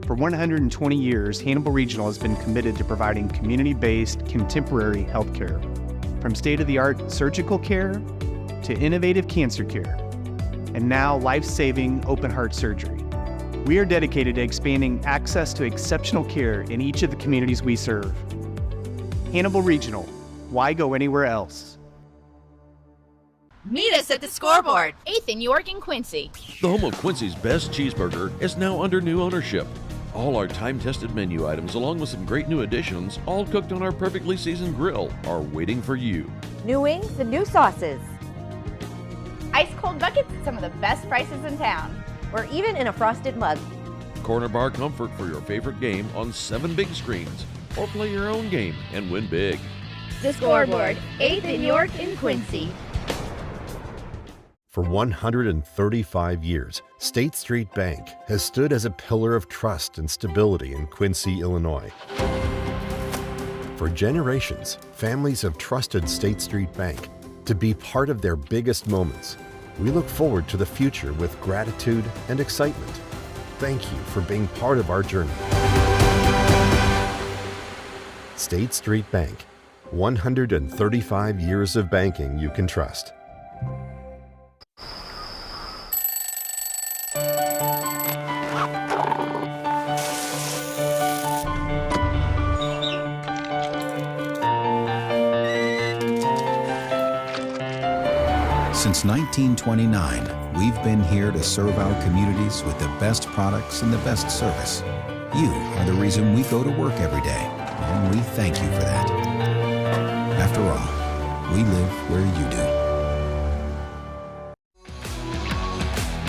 For 120 years, Hannibal Regional has been committed to providing community-based, contemporary health care. From state-of-the-art surgical care to innovative cancer care, and now life-saving open-heart surgery. We are dedicated to expanding access to exceptional care in each of the communities we serve. Hannibal Regional, why go anywhere else? Meet us at the Scoreboard, 8th in York and Quincy. The home of Quincy's best cheeseburger is now under new ownership. All our time-tested menu items, along with some great new additions, all cooked on our perfectly seasoned grill, are waiting for you. New wings and new sauces. Ice cold buckets at some of the best prices in town. Or even in a frosted mug. Corner bar comfort for your favorite game on 7 big screens. Or play your own game and win big. The Scoreboard, 8th in York and Quincy. For 135 years, State Street Bank has stood as a pillar of trust and stability in Quincy, Illinois. For generations, families have trusted State Street Bank to be part of their biggest moments. We look forward to the future with gratitude and excitement. Thank you for being part of our journey. State Street Bank, 135 years of banking you can trust. Since 1929, we've been here to serve our communities with the best products and the best service. You are the reason we go to work every day, and we thank you for that. After all, we live where you do.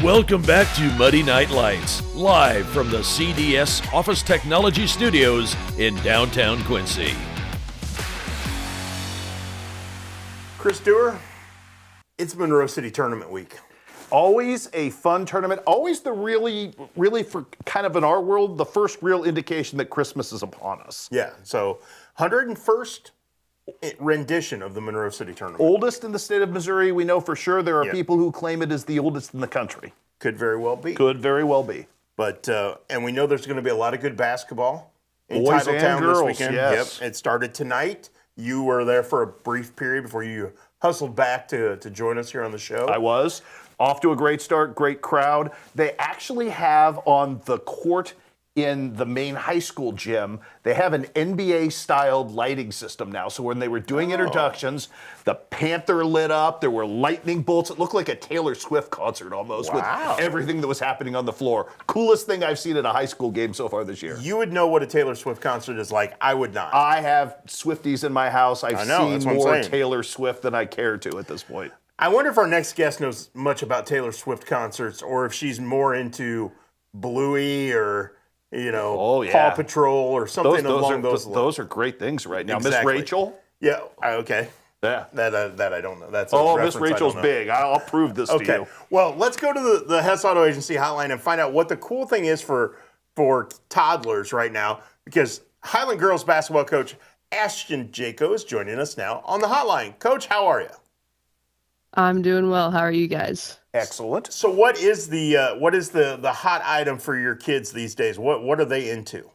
Welcome back to Muddy Night Lights, live from the CDS Office Technology Studios in downtown Quincy. Chris Dewar, it's Monroe City Tournament Week. Always a fun tournament. Always the really for kind of in our world, the first real indication that Christmas is upon us. Yeah, so 101st rendition of the Monroe City Tournament. Oldest in the state of Missouri. We know for sure there are people who claim it is the oldest in the country. Could very well be. Could very well be. But, and we know there's going to be a lot of good basketball in Boys and Titletown girls, this weekend. yes. Yep, it started tonight. You were there for a brief period before you hustled back to join us here on the show. I was. Off to a great start, great crowd. They actually have on the court in the main high school gym, they have an NBA-styled lighting system now. So when they were doing introductions, the Panther lit up. There were lightning bolts. It looked like a Taylor Swift concert almost with everything that was happening on the floor. Coolest thing I've seen at a high school game so far this year. You would know what a Taylor Swift concert is like. I would not. I have Swifties in my house. I've seen that's what I'm more saying. Taylor Swift than I care to at this point. I wonder if our next guest knows much about Taylor Swift concerts or if she's more into Bluey or, you know, Paw Patrol or something along those lines. Those are great things right now. Exactly. Miss Rachel? Yeah, okay. Yeah. That I don't know. That's a Miss reference I Rachel's don't know. big. I'll prove this to Okay. you. Well, let's go to the Hess Auto Agency hotline and find out what the cool thing is for toddlers right now, because Highland girls basketball coach Ashton Jaco is joining us now on the hotline. Coach, how are you? I'm doing well. How are you guys? Excellent. So what is the hot item for your kids these days? What are they into?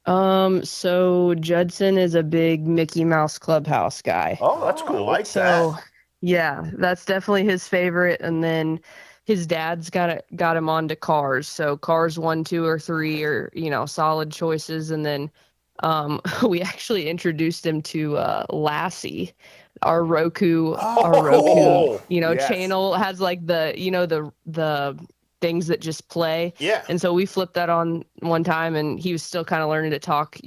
So Judson is a big Mickey Mouse Clubhouse guy. Oh, that's cool. I like So that. yeah, that's definitely his favorite. And then his dad's got him onto Cars. So Cars 1, 2, or 3 are, solid choices. And then we actually introduced him to Lassie, our Roku, cool. Yes. channel has like the things that just play. Yeah. And so we flipped that on one time, and he was still kind of learning to talk,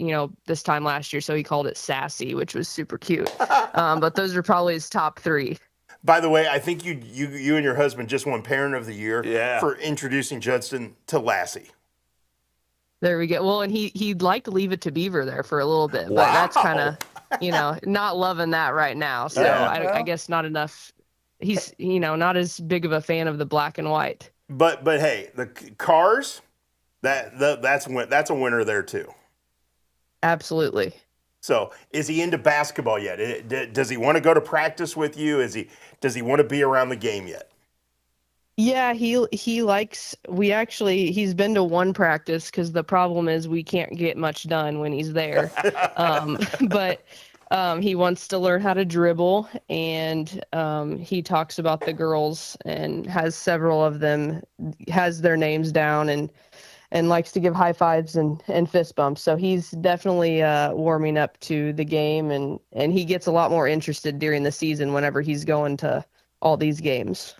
this time last year. So he called it Sassy, which was super cute. But those are probably his top 3. By the way, I think you and your husband just won Parent of the Year for introducing Judson to Lassie. There we go. Well, and he'd like to leave it to Beaver there for a little bit, but that's kind of, not loving that right now. So I guess not enough. He's, not as big of a fan of the black and white. But hey, the Cars, that's a winner there too. Absolutely. So is he into basketball yet? Does he want to go to practice with you? Does he want to be around the game yet? Yeah, he likes. He's been to one practice because the problem is we can't get much done when he's there. But he wants to learn how to dribble, and he talks about the girls and has several of them, has their names down, and likes to give high fives and fist bumps. So he's definitely warming up to the game, and he gets a lot more interested during the season whenever he's going to all these games.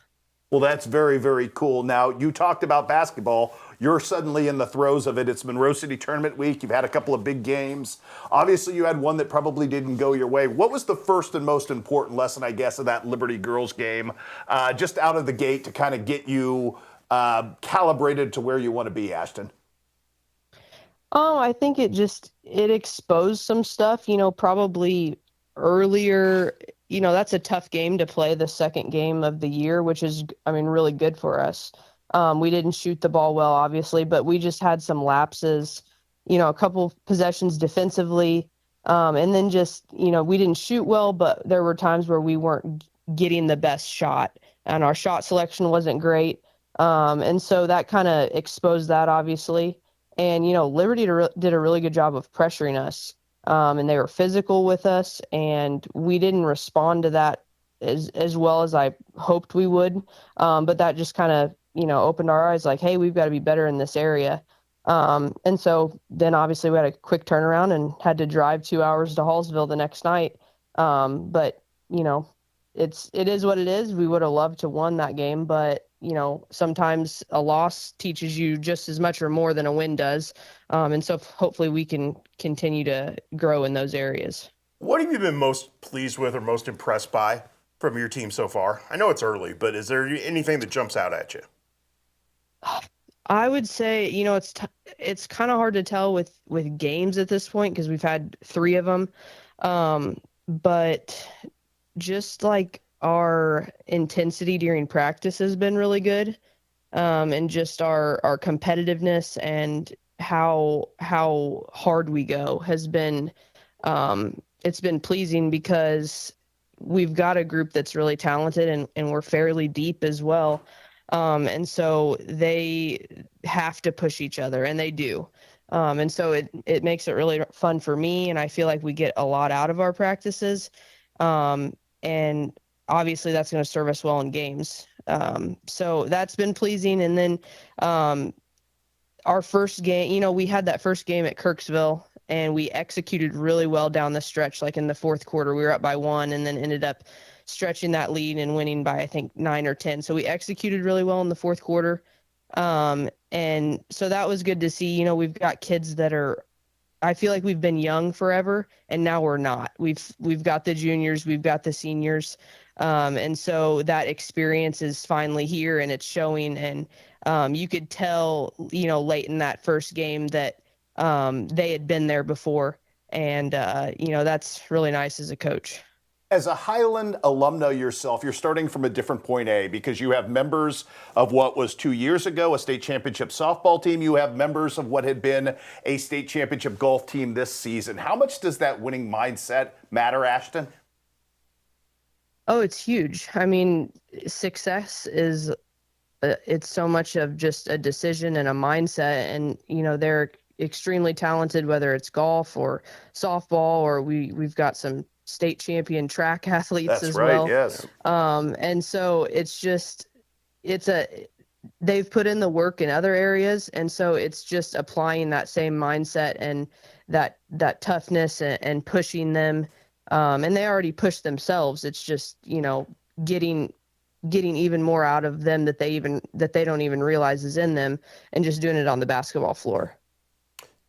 Well, that's very, very cool. Now, you talked about basketball. You're suddenly in the throes of it. It's Monroe City Tournament Week. You've had a couple of big games. Obviously, you had one that probably didn't go your way. What was the first and most important lesson, I guess, of that Liberty girls game, just out of the gate to kind of get you calibrated to where you want to be, Ashton? I think it exposed some stuff, probably earlier. That's a tough game to play, the second game of the year, which is, really good for us. We didn't shoot the ball well, obviously, but we just had some lapses, a couple possessions defensively. And then we didn't shoot well, but there were times where we weren't getting the best shot, and our shot selection wasn't great. And so that kind of exposed that, obviously. And, Liberty did a really good job of pressuring us. And they were physical with us, and we didn't respond to that as well as I hoped we would. But that just kind of, opened our eyes like, hey, we've got to be better in this area. And so then obviously we had a quick turnaround and had to drive 2 hours to Hallsville the next night. But, it is what it is. We would have loved to won that game, but sometimes a loss teaches you just as much or more than a win does. And so hopefully we can continue to grow in those areas. What have you been most pleased with or most impressed by from your team so far? I know it's early, but is there anything that jumps out at you? I would say, it's kind of hard to tell with games at this point because we've had 3 of them. But just like our intensity during practice has been really good. And just our competitiveness and how hard we go has been, it's been pleasing because we've got a group that's really talented and we're fairly deep as well. And so they have to push each other, and they do. And so it makes it really fun for me, and I feel like we get a lot out of our practices. And obviously that's going to serve us well in games. So that's been pleasing. And then our first game, we had that first game at Kirksville, and we executed really well down the stretch. Like in the fourth quarter, we were up by 1 and then ended up stretching that lead and winning by, I think, 9 or 10. So we executed really well in the fourth quarter. And so that was good to see. We've got kids that I feel like we've been young forever, and now we're not. We've got the juniors, we've got the seniors. And so that experience is finally here, and it's showing. And you could tell, late in that first game that they had been there before. And, that's really nice as a coach. As a Highland alumna yourself, you're starting from a different point A because you have members of what was 2 years ago a state championship softball team. You have members of what had been a state championship golf team this season. How much does that winning mindset matter, Ashton? Oh, it's huge. I mean, success is it's so much of just a decision and a mindset, and they're extremely talented, whether it's golf or softball, or we've got some state champion track athletes That's as right, well. yes. And so they've put in the work in other areas, and so it's just applying that same mindset and that toughness and pushing them. And they already pushed themselves. It's just getting even more out of them that they don't even realize is in them, and just doing it on the basketball floor.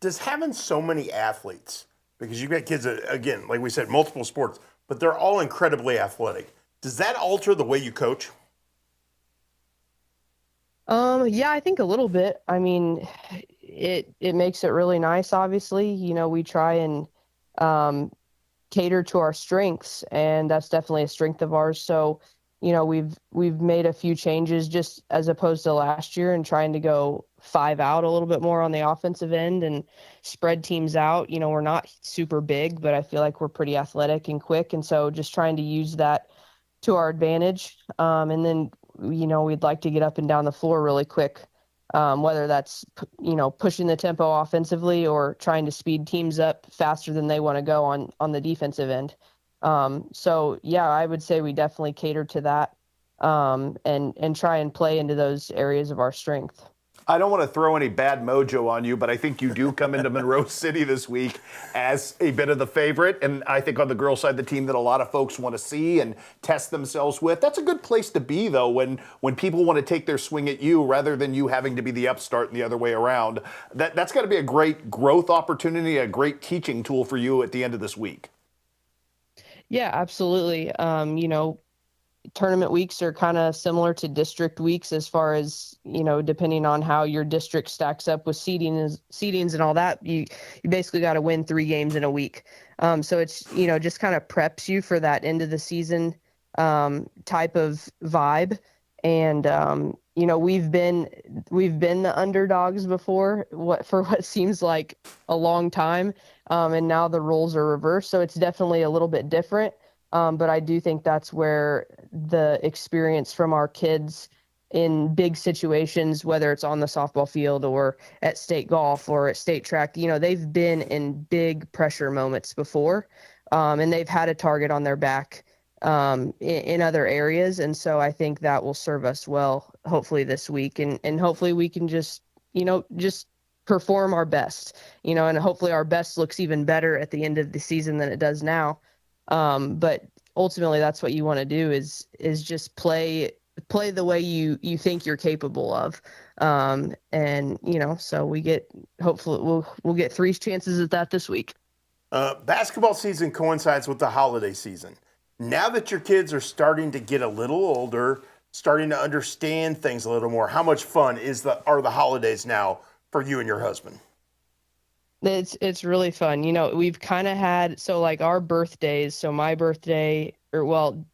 Does having so many athletes, because you've got kids that, again, like we said, multiple sports, but they're all incredibly athletic, does that alter the way you coach? Yeah, I think a little bit. I mean, it makes it really nice. Obviously, we try and cater to our strengths, and that's definitely a strength of ours. So, we've made a few changes just as opposed to last year, and trying to go 5 out a little bit more on the offensive end and spread teams out. We're not super big, but I feel like we're pretty athletic and quick, and so just trying to use that to our advantage. And then we'd like to get up and down the floor really quick, whether that's pushing the tempo offensively or trying to speed teams up faster than they want to go on the defensive end. So yeah, I would say we definitely cater to that, and try and play into those areas of our strength. I don't want to throw any bad mojo on you, but I think you do come into Monroe City this week as a bit of the favorite. And I think on the girls' side, the team that a lot of folks want to see and test themselves with. That's a good place to be, though, when people want to take their swing at you rather than you having to be the upstart and the other way around. That's got to be a great growth opportunity, a great teaching tool for you at the end of this week. Yeah, absolutely. Tournament weeks are kind of similar to district weeks as far as, depending on how your district stacks up with seedings and all that, you basically got to win 3 games in a week. So it's, just kind of preps you for that end of the season type of vibe. And, we've been the underdogs before for what seems like a long time. And now the roles are reversed. So it's definitely a little bit different. But I do think that's where the experience from our kids in big situations, whether it's on the softball field or at state golf or at state track, they've been in big pressure moments before, and they've had a target on their back in other areas. And so I think that will serve us well, hopefully this week. And hopefully we can just perform our best, and hopefully our best looks even better at the end of the season than it does now. But ultimately that's what you want to do is just play the way you think you're capable of. And, so hopefully we'll get 3 chances at that this week. Basketball season coincides with the holiday season. Now that your kids are starting to get a little older, starting to understand things a little more, how much fun are the holidays now for you and your husband? It's really fun. We've kind of had, so like our birthdays, so my birthday,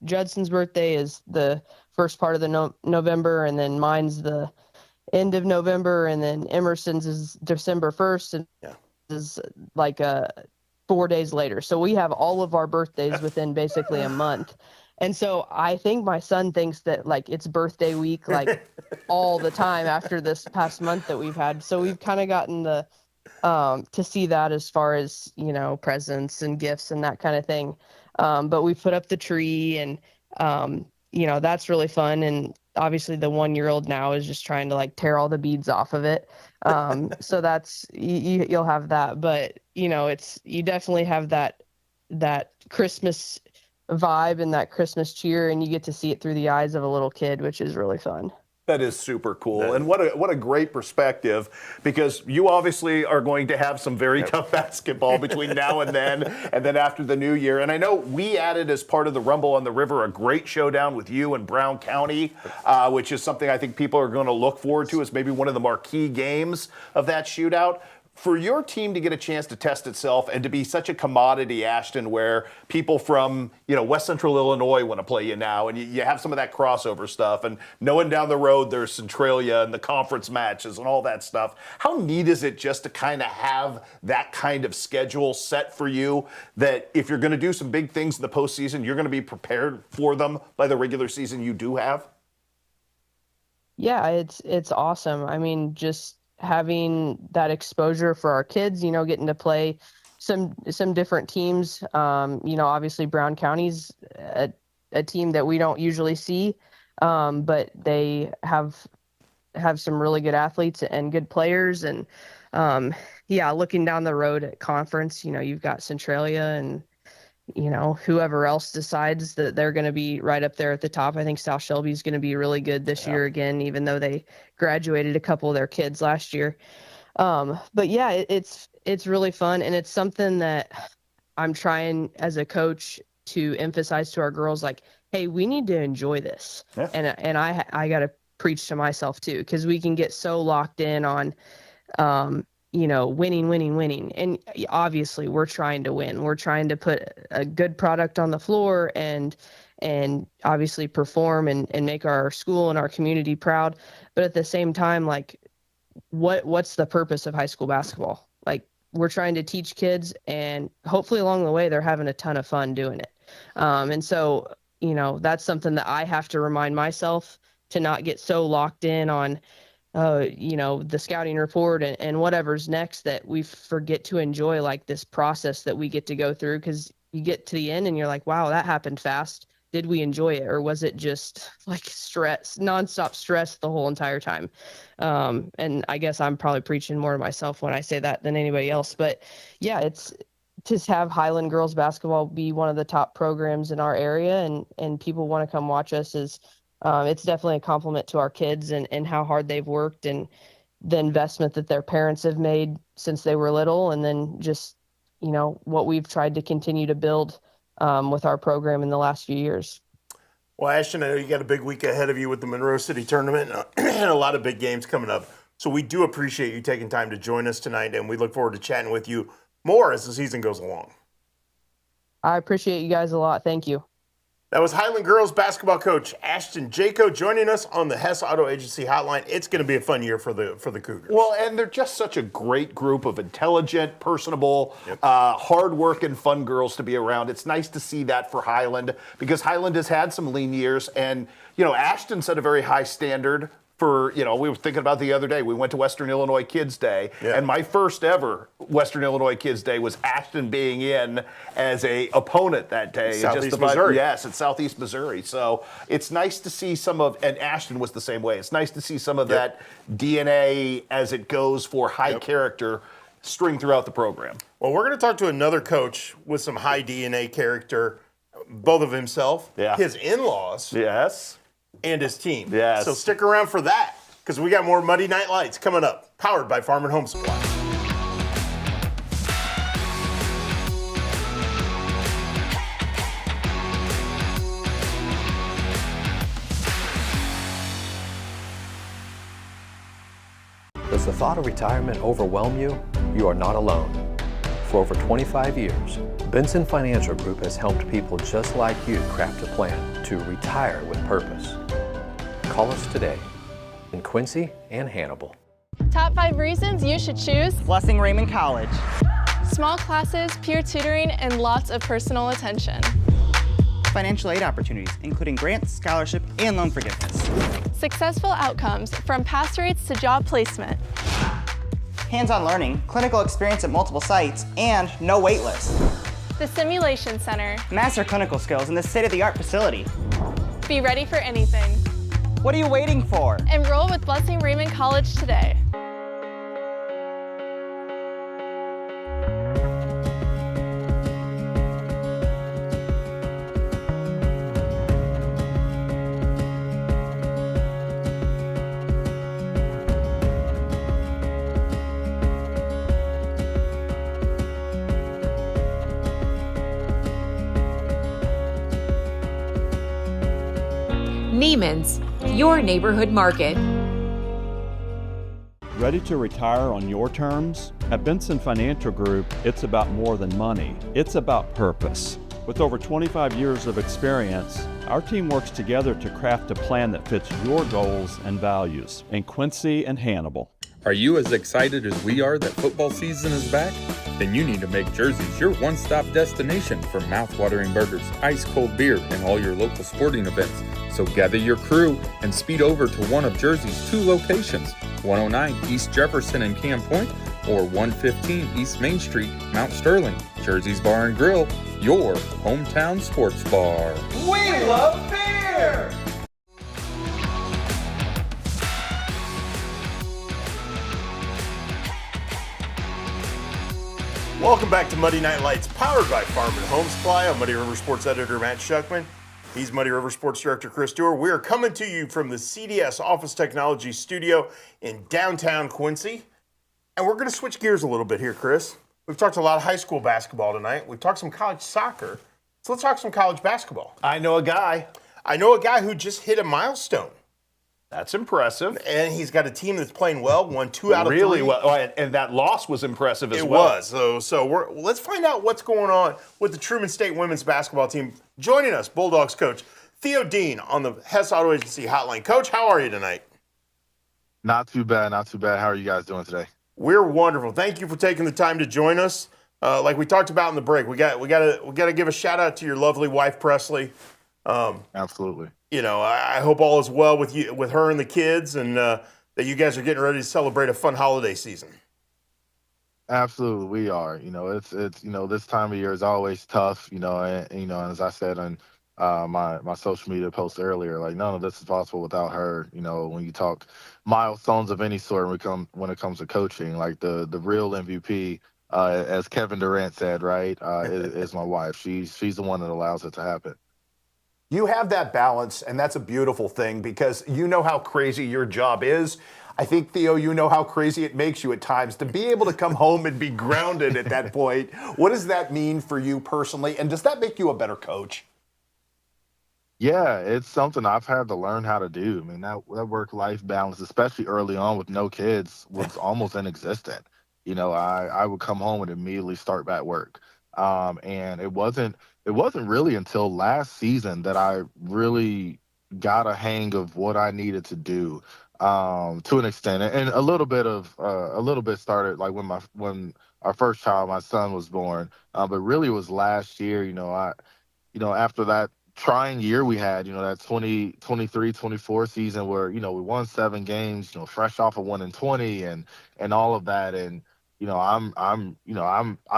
Judson's birthday is the first part of the November, and then mine's the end of November, and then Emerson's is December 1st, and is like 4 days later. So we have all of our birthdays within basically a month. And so I think my son thinks that like it's birthday week, like all the time after this past month that we've had. So we've kind of gotten to see that as far as, presents and gifts and that kind of thing. But we put up the tree, and, that's really fun. And obviously the 1-year-old now is just trying to like tear all the beads off of it. So that's, you'll have that, but you definitely have that Christmas vibe and that Christmas cheer, and you get to see it through the eyes of a little kid, which is really fun. That is super cool. And what a great perspective, because you obviously are going to have some very tough basketball between now and then after the new year. And I know we added as part of the Rumble on the River a great showdown with you and Brown County, which is something I think people are going to look forward to as maybe one of the marquee games of that shootout. For your team to get a chance to test itself and to be such a commodity, Ashton, where people from West Central Illinois want to play you now, and you have some of that crossover stuff, and knowing down the road there's Centralia and the conference matches and all that stuff, how neat is it just to kind of have that kind of schedule set for you, that if you're going to do some big things in the postseason, you're going to be prepared for them by the regular season you do have? Yeah, it's awesome. I mean, just having that exposure for our kids, getting to play some different teams. Obviously Brown County's a team that we don't usually see, but they have some really good athletes and good players. And looking down the road at conference, you've got Centralia and whoever else decides that they're going to be right up there at the top. I think South Shelby is going to be really good this year again, even though they graduated a couple of their kids last year. But yeah, it's really fun, and it's something that I'm trying as a coach to emphasize to our girls, like, hey, we need to enjoy this. Yeah. And I got to preach to myself too, because we can get so locked in on winning. And obviously we're trying to win. We're trying to put a good product on the floor and obviously perform and make our school and our community proud. But at the same time, like, what's the purpose of high school basketball? Like, we're trying to teach kids, and hopefully along the way, they're having a ton of fun doing it. And so, that's something that I have to remind myself to not get so locked in on the scouting report and whatever's next, that we forget to enjoy like this process that we get to go through, because you get to the end and you're like, wow, that happened fast. Did we enjoy it, or was it just like nonstop stress the whole entire time? And I guess I'm probably preaching more to myself when I say that than anybody else. But yeah, it's to have Highland girls basketball be one of the top programs in our area, and people want to come watch us is it's definitely a compliment to our kids and how hard they've worked, and the investment that their parents have made since they were little, and then just, what we've tried to continue to build with our program in the last few years. Well, Ashton, I know you got a big week ahead of you with the Monroe City tournament and a lot of big games coming up. So we do appreciate you taking time to join us tonight, and we look forward to chatting with you more as the season goes along. I appreciate you guys a lot. Thank you. That was Highland girls basketball coach Ashton Jaco joining us on the Hess Auto Agency hotline. It's going to be a fun year for the Cougars. Well, and they're just such a great group of intelligent, personable, hard-working, fun girls to be around. It's nice to see that for Highland, because Highland has had some lean years, and Ashton set a very high standard for, we were thinking about the other day, we went to Western Illinois Kids Day, and my first ever Western Illinois Kids Day was Ashton being in as a opponent that day. Southeast Missouri. Yes, at Southeast Missouri. So it's nice to see and Ashton was the same way. It's nice to see some of that DNA as it goes for high character string throughout the program. Well, we're going to talk to another coach with some high DNA character, both of himself, his in-laws. Yes. And his team. Yes. So stick around for that, because we got more Muddy Night Lights coming up, powered by Farm and Home Supply. Does the thought of retirement overwhelm you? You are not alone. For over 25 years, Benson Financial Group has helped people just like you craft a plan to retire with purpose. Call us today in Quincy and Hannibal. Top 5 reasons you should choose Blessing Raymond College. Small classes, peer tutoring, and lots of personal attention. Financial aid opportunities, including grants, scholarship, and loan forgiveness. Successful outcomes, from pass rates to job placement. Hands-on learning, clinical experience at multiple sites, and no wait list. The Simulation Center. Master clinical skills in the state-of-the-art facility. Be ready for anything. What are you waiting for? Enroll with Blessing Raymond College today. Neiman's, your neighborhood market. Ready to retire on your terms? At Benson Financial Group, it's about more than money. It's about purpose. With over 25 years of experience, our team works together to craft a plan that fits your goals and values in Quincy and Hannibal. Are you as excited as we are that football season is back? Then you need to make Jersey's your one-stop destination for mouth-watering burgers, ice-cold beer, and all your local sporting events. So gather your crew and speed over to one of Jersey's 2 locations, 109 East Jefferson and Camp Point, or 115 East Main Street, Mount Sterling. Jersey's Bar and Grill, your hometown sports bar. We love beer! Welcome back to Muddy Night Lights, powered by Farm and Home Supply. I'm Muddy River Sports Editor Matt Shuckman. He's Muddy River Sports Director Chris Dewar. We are coming to you from the CDS Office Technology Studio in downtown Quincy. And we're going to switch gears a little bit here, Chris. We've talked a lot of high school basketball tonight. We've talked some college soccer. So let's talk some college basketball. I know a guy who just hit a milestone. That's impressive. And he's got a team that's playing well, won 2 out of 3. Really well. And that loss was impressive as well. It was. So let's find out what's going on with the Truman State women's basketball team. Joining us, Bulldogs coach Theo Dean on the Hess Auto Agency hotline. Coach, how are you tonight? Not too bad. How are you guys doing today? We're wonderful. Thank you for taking the time to join us. Like we talked about in the break, we got to give a shout out to your lovely wife, Presley. Absolutely. You know, I hope all is well with you, with her and the kids, and that you guys are getting ready to celebrate a fun holiday season. Absolutely, we are. You know, it's this time of year is always tough. You know, and as I said on my social media post earlier, like none of this is possible without her. You know, when you talk milestones of any sort when it comes to coaching, like the real MVP, as Kevin Durant said, right, is my wife. She's the one that allows it to happen. You have that balance, and that's a beautiful thing because you know how crazy your job is. I think, Theo, you know how crazy it makes you at times to be able to come home and be grounded at that point. What does that mean for you personally, and does that make you a better coach? Yeah, it's something I've had to learn how to do. I mean, that work-life balance, especially early on with no kids, was almost inexistent. You know, I would come home and immediately start back work. And it wasn't really until last season that I really got a hang of what I needed to do, to an extent. And a little bit started like when our first child, my son, was born. But really it was last year, after that trying year we had, that 2023-24 season where, we won 7 games, fresh off of 1-20 and all of that. And, I'm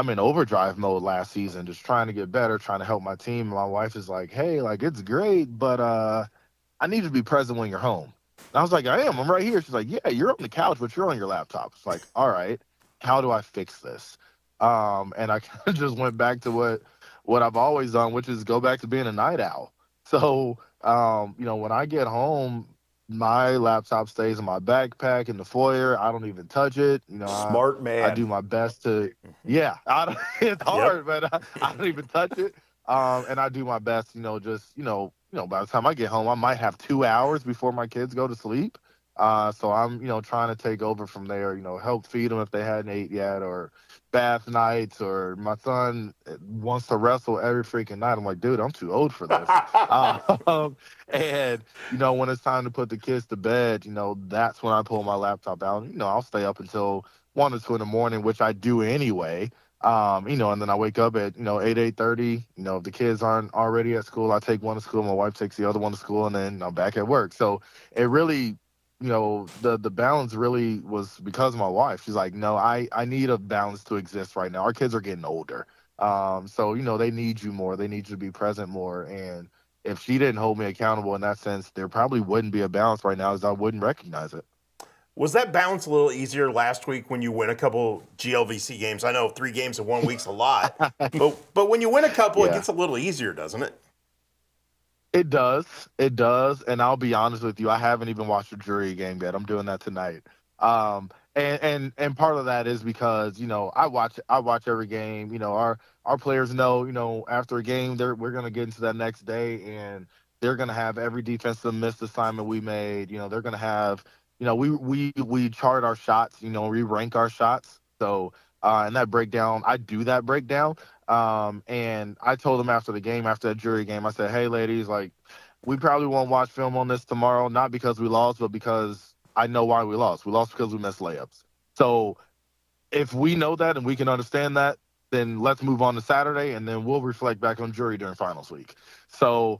in overdrive mode last season, just trying to get better, trying to help my team. And my wife is like, hey, like, it's great, but I need to be present when you're home. And I was like, I'm right here. She's like, yeah, you're on the couch, but you're on your laptop. It's like, all right, how do I fix this? And I kind of just went back to what I've always done, which is go back to being a night owl. So, when I get home, my laptop stays in my backpack in the foyer. I don't even touch it. Smart man. I do my best to, it's hard, but I don't even touch it. And I do my best, by the time I get home, I might have 2 hours before my kids go to sleep. So I'm, trying to take over from there, help feed them if they hadn't ate yet, or bath nights, or my son wants to wrestle every freaking night. I'm like, dude, I'm too old for this. And, when it's time to put the kids to bed, that's when I pull my laptop out. I'll stay up until 1 or 2 in the morning, which I do anyway. And then I wake up at, 8:30. If the kids aren't already at school, I take one to school. My wife takes the other one to school, and then I'm back at work. So it really, the balance really was because of my wife. She's like, no, I need a balance to exist right now. Our kids are getting older. So, they need you more. They need you to be present more. And if she didn't hold me accountable in that sense, there probably wouldn't be a balance right now, as I wouldn't recognize it. Was that balance a little easier last week when you win a couple GLVC games? I know 3 games in 1 week's a lot, but when you win a couple, It gets a little easier, doesn't it? It does. And I'll be honest with you, I haven't even watched a Drury game yet. I'm doing that tonight. And part of that is because, I watch every game. Our players know, after a game, we're going to get into that next day, and they're going to have every defensive missed assignment we made. They're going to have, we chart our shots, we rank our shots. So, and that breakdown, I do that breakdown. And I told them after the game, after that jury game, I said, hey, ladies, like, we probably won't watch film on this tomorrow, not because we lost, but because I know why we lost. We lost because we missed layups. So if we know that and we can understand that, then let's move on to Saturday, and then we'll reflect back on jury during finals week. So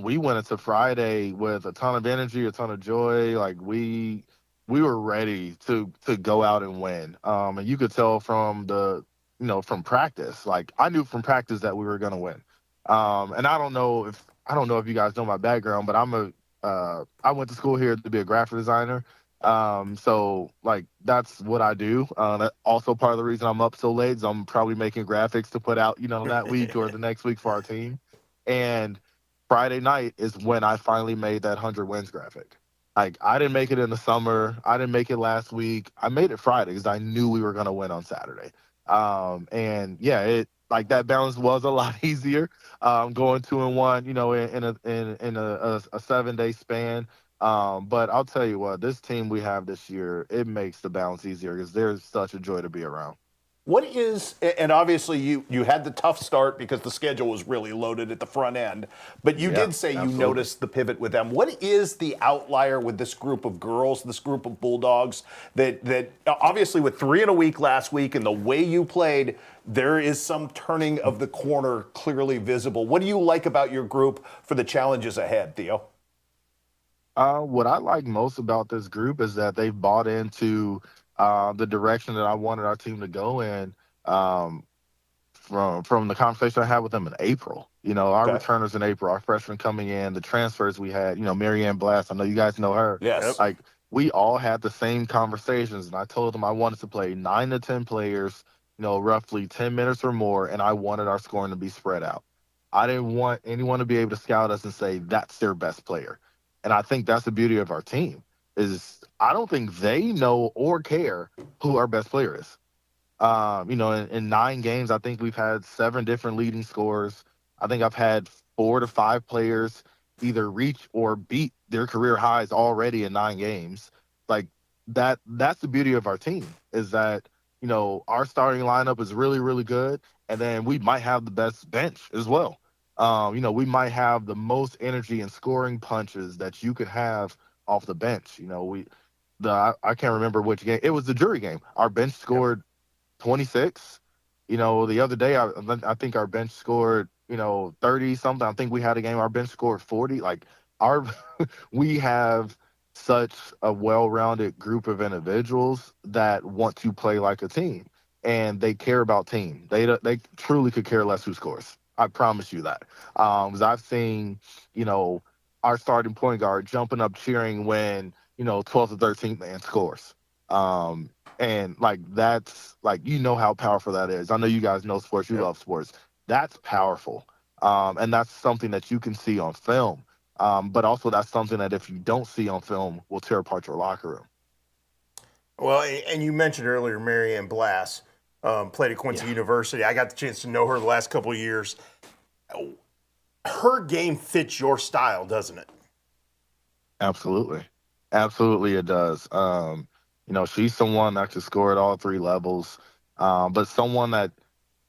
we went into Friday with a ton of energy, a ton of joy. Like we were ready to go out and win. And you could tell from from practice. Like I knew from practice that we were going to win. And I don't know if you guys know my background, but I went to school here to be a graphic designer. So like that's what I do. That's also part of the reason I'm up so late is I'm probably making graphics to put out, that week or the next week for our team. And Friday night is when I finally made that 100 wins graphic. Like I didn't make it in the summer. I didn't make it last week. I made it Friday because I knew we were going to win on Saturday. And yeah, it like that balance was a lot easier. Going 2-1, in a 7-day span. But I'll tell you what, this team we have this year, it makes the balance easier because there's such a joy to be around. What is, and obviously you had the tough start because the schedule was really loaded at the front end, but you did say you noticed the pivot with them. What is the outlier with this group of girls, this group of Bulldogs, that obviously with 3 in a week last week and the way you played, there is some turning of the corner clearly visible. What do you like about your group for the challenges ahead, Theo? What I like most about this group is that they've bought into the direction that I wanted our team to go in from the conversation I had with them in April. Our returners in April, our freshmen coming in, the transfers we had, Marianne Blast, I know you guys know her. Yes. Like, we all had the same conversations, and I told them I wanted to play 9 to 10 players, roughly 10 minutes or more, and I wanted our scoring to be spread out. I didn't want anyone to be able to scout us and say that's their best player. And I think that's the beauty of our team is I don't think they know or care who our best player is. In 9 games, I think we've had 7 different leading scorers. I think I've had 4 to 5 players either reach or beat their career highs already in 9 games. Like that's the beauty of our team is that, our starting lineup is really, really good. And then we might have the best bench as well. We might have the most energy and scoring punches that you could have off the bench. I can't remember which game. It was the jury game. Our bench scored 26. The other day, I think our bench scored, 30 something. I think we had a game. Our bench scored 40. Like we have such a well-rounded group of individuals that want to play like a team and they care about team. They truly could care less who scores. I promise you that. Because I've seen, our starting point guard jumping up cheering when, 12th or 13th man scores. And like, that's like, how powerful that is. I know you guys know sports. You love sports. That's powerful. And that's something that you can see on film. But also that's something that if you don't see on film will tear apart your locker room. Well, and you mentioned earlier Marianne Blass. Played at Quincy University. I got the chance to know her the last couple of years. Her game fits your style, doesn't it? Absolutely. Absolutely it does. She's someone that can score at all 3 levels, but someone that,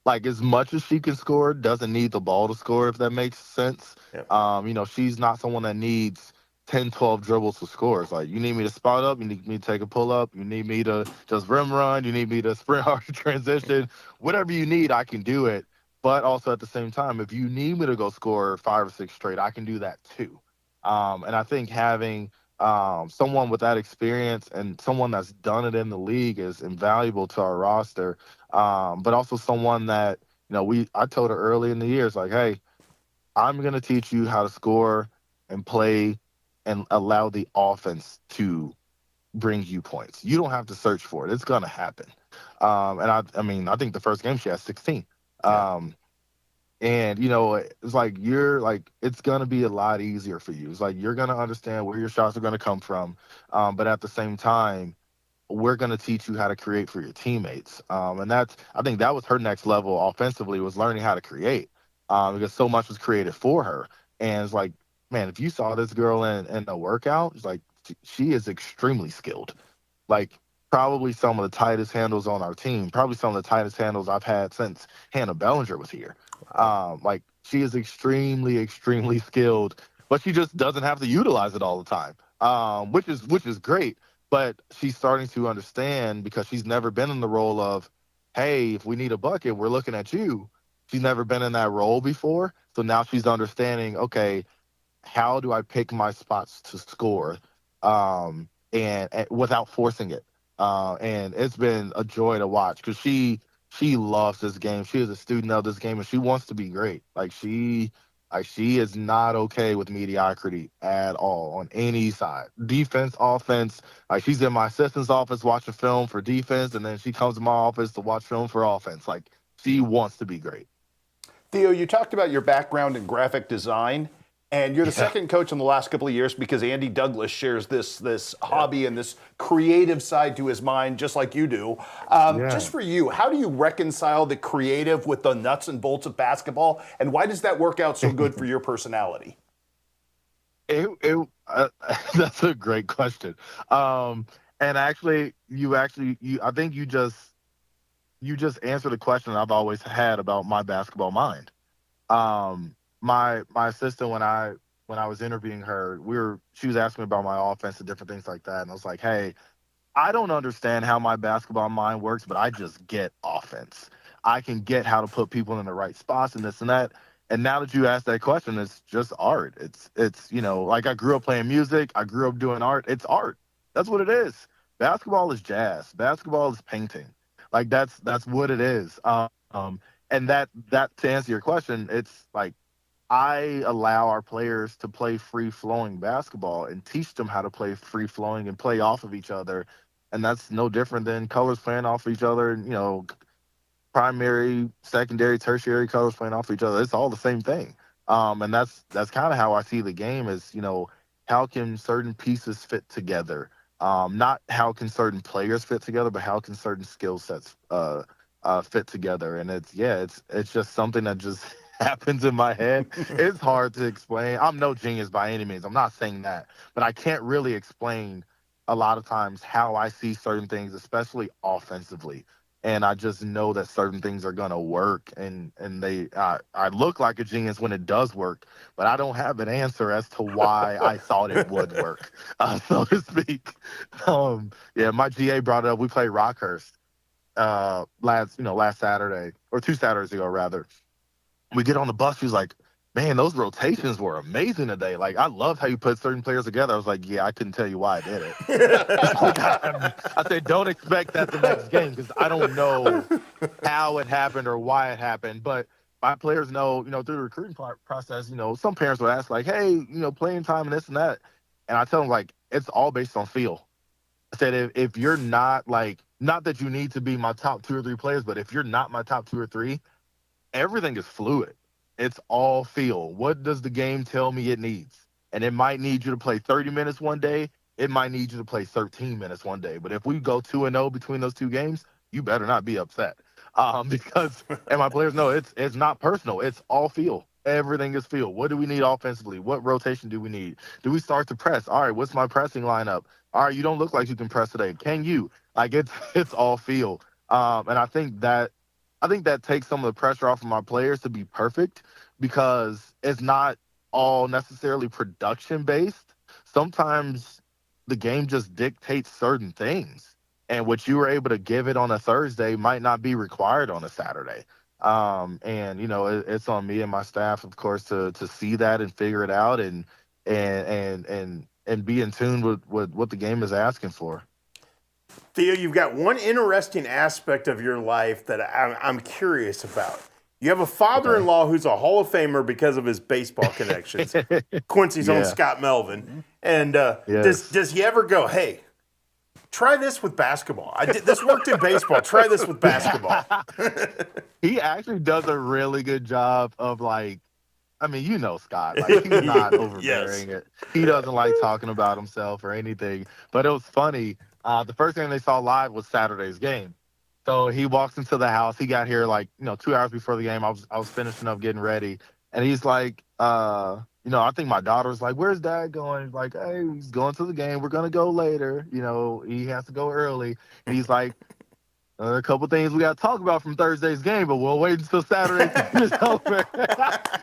like, as much as she can score, doesn't need the ball to score, if that makes sense. Yep. She's not someone that needs 10, 12 dribbles to score. It's like, you need me to spot up, you need me to take a pull up, you need me to just rim run, you need me to sprint hard transition. Whatever you need, I can do it. But also at the same time, if you need me to go score 5 or 6 straight, I can do that too. And I think having someone with that experience and someone that's done it in the league is invaluable to our roster. But also someone that, I told her early in the year, it's like, hey, I'm going to teach you how to score and play and allow the offense to bring you points. You don't have to search for it. It's going to happen. And I think the first game she had 16. And, it's like, it's going to be a lot easier for you. It's like, you're going to understand where your shots are going to come from. But at the same time, we're going to teach you how to create for your teammates. And I think that was her next level offensively, was learning how to create, because so much was created for her. And it's like, man, if you saw this girl in a workout, it's like she is extremely skilled. Like, probably some of the tightest handles on our team, probably some of the tightest handles I've had since Hannah Bellinger was here. Like, she is extremely, extremely skilled, but she just doesn't have to utilize it all the time, which is great. But she's starting to understand, because she's never been in the role of, hey, if we need a bucket, we're looking at you. She's never been in that role before. So now she's understanding, okay, how do I pick my spots to score, and without forcing it. And it's been a joy to watch, because she loves this game. She is a student of this game, and she wants to be great. She is not okay with mediocrity at all on any side. Defense, offense. Like, she's in my assistant's office watching film for defense, and then she comes to my office to watch film for offense. Like, she wants to be great. Theo, you talked about your background in graphic design, and you're the second coach in the last couple of years, because Andy Douglas shares this hobby and this creative side to his mind, just like you do. Just for you, how do you reconcile the creative with the nuts and bolts of basketball, and why does that work out so good for your personality? That's a great question. And actually, I think you just answered the question I've always had about my basketball mind. My assistant, when I was interviewing her, she was asking me about my offense and different things like that, and I was like, hey, I don't understand how my basketball mind works, but I just get offense. I can get how to put people in the right spots and this and that. And now that you asked that question, it's just art. It's like, I grew up playing music, I grew up doing art. It's art. That's what it is. Basketball is jazz. Basketball is painting. Like, that's what it is. And that to answer your question, it's like, I allow our players to play free-flowing basketball and teach them how to play free-flowing and play off of each other. And that's no different than colors playing off of each other, and, primary, secondary, tertiary colors playing off of each other. It's all the same thing. And that's kind of how I see the game is, how can certain pieces fit together? Not how can certain players fit together, but how can certain skill sets fit together? And it's just something that just happens in my head. It's hard to explain. I'm no genius by any means. I'm not saying that, but I can't really explain a lot of times how I see certain things, especially offensively. And I just know that certain things are going to work, and I look like a genius when it does work, but I don't have an answer as to why I thought it would work, so to speak. My GA brought it up. We played Rockhurst last Saturday, or 2 Saturdays ago, rather. We get on the bus. He's like, man, those rotations were amazing today. Like, I love how you put certain players together. I was like, yeah, I couldn't tell you why I did it. I said, don't expect that the next game, because I don't know how it happened or why it happened. But my players know, through the recruiting process, some parents would ask, like, hey, playing time and this and that. And I tell them, like, it's all based on feel. I said, if you're not, like, not that you need to be my top 2 or 3 players, but if you're not my top 2 or 3, everything is fluid. It's all feel. What does the game tell me it needs? And it might need you to play 30 minutes one day. It might need you to play 13 minutes one day. But if we go 2-0 between those 2 games, you better not be upset. Because, and my players know, it's not personal. It's all feel. Everything is feel. What do we need offensively? What rotation do we need? Do we start to press? All right, what's my pressing lineup? All right, you don't look like you can press today. Can you? Like, it's all feel. And I think that takes some of the pressure off of my players to be perfect, because it's not all necessarily production based. Sometimes the game just dictates certain things, and what you were able to give it on a Thursday might not be required on a Saturday. And it's on me and my staff, of course, to see that and figure it out and be in tune with what the game is asking for. Theo, you've got one interesting aspect of your life that I'm curious about. You have a father-in-law who's a Hall of Famer because of his baseball connections, Quincy's own Scott Melvin. And does he ever go, hey, try this with basketball? This worked in baseball. Try this with basketball. He actually does a really good job of, like, I mean, Scott, like, he's not overbearing it. He doesn't like talking about himself or anything. But it was funny. The first thing they saw live was Saturday's game. So he walks into the house. He got here 2 hours before the game. I was finishing up getting ready. And he's like, I think my daughter's like, "Where's Dad going?" Like, "Hey, he's going to the game. We're gonna go later. He has to go early." And he's like, "A couple things we got to talk about from Thursday's game, but we'll wait until Saturday's game is over."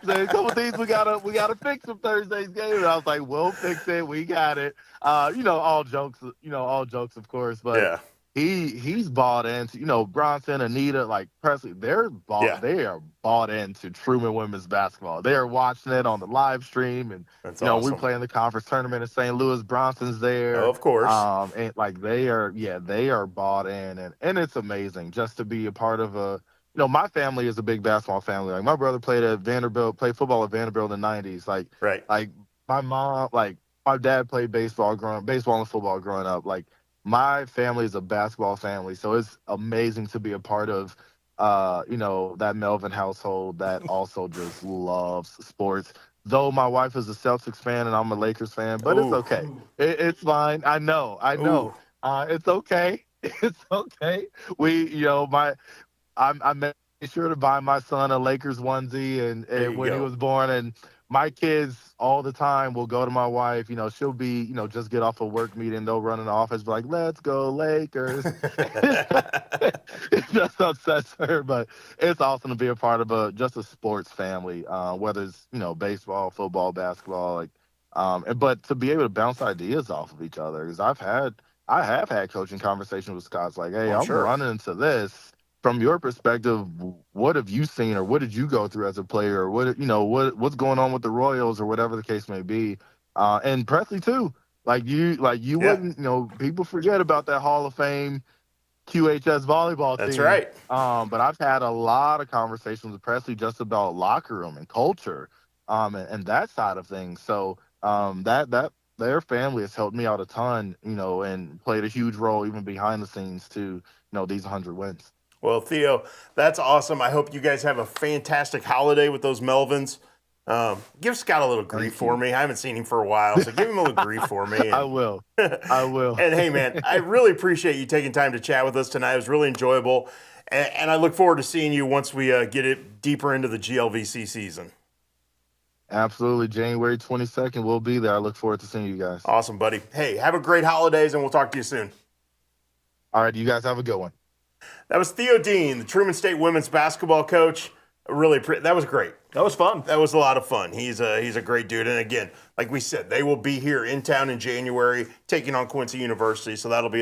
So a couple things we gotta fix from Thursday's game. And I was like, "We'll fix it. We got it." All jokes, of course, but. Yeah. He's bought into, Bronson, Anita, like Presley, they are bought into Truman women's basketball. They are watching it on the live stream, and That's we awesome. play in the conference tournament in St. Louis. Bronson's there. Oh, of course. And like they are bought in, and it's amazing just to be a part of my family is a big basketball family. Like my brother played football at Vanderbilt in the 90s. Like my mom, like my dad played baseball and football growing up. Like my family is a basketball family, so it's amazing to be a part of, that Melvin household that also just loves sports. Though my wife is a Celtics fan and I'm a Lakers fan, but it's okay. It's fine. I know. It's okay. It's okay. I made sure to buy my son a Lakers onesie, and when he was born, and my kids all the time will go to my wife. She'll be, just get off a work meeting. They'll run in the office, be like, "Let's go Lakers." It just upsets her, but it's awesome to be a part of just a sports family, whether it's, baseball, football, basketball, but to be able to bounce ideas off of each other. Because I have had coaching conversations with Scott. Like, "Hey, I'm running into this. From your perspective, what have you seen, or what did you go through as a player, or what's going on with the Royals, or whatever the case may be?" And Presley too. You wouldn't, people forget about that Hall of Fame QHS volleyball team. That's right. But I've had a lot of conversations with Presley just about locker room and culture, and that side of things. So that their family has helped me out a ton, and played a huge role even behind the scenes to, these 100 wins. Well, Theo, that's awesome. I hope you guys have a fantastic holiday with those Melvins. Give Scott a little grief for me. I haven't seen him for a while, so give him a little grief for me. I will. And hey, man, I really appreciate you taking time to chat with us tonight. It was really enjoyable. And I look forward to seeing you once we get it deeper into the GLVC season. Absolutely. January 22nd, we'll be there. I look forward to seeing you guys. Awesome, buddy. Hey, have a great holidays, and we'll talk to you soon. All right, you guys have a good one. That was Theo Dean, the Truman State women's basketball coach. That was great. That was fun. That was a lot of fun. He's a great dude. And again, like we said, they will be here in town in January, taking on Quincy University. So that'll be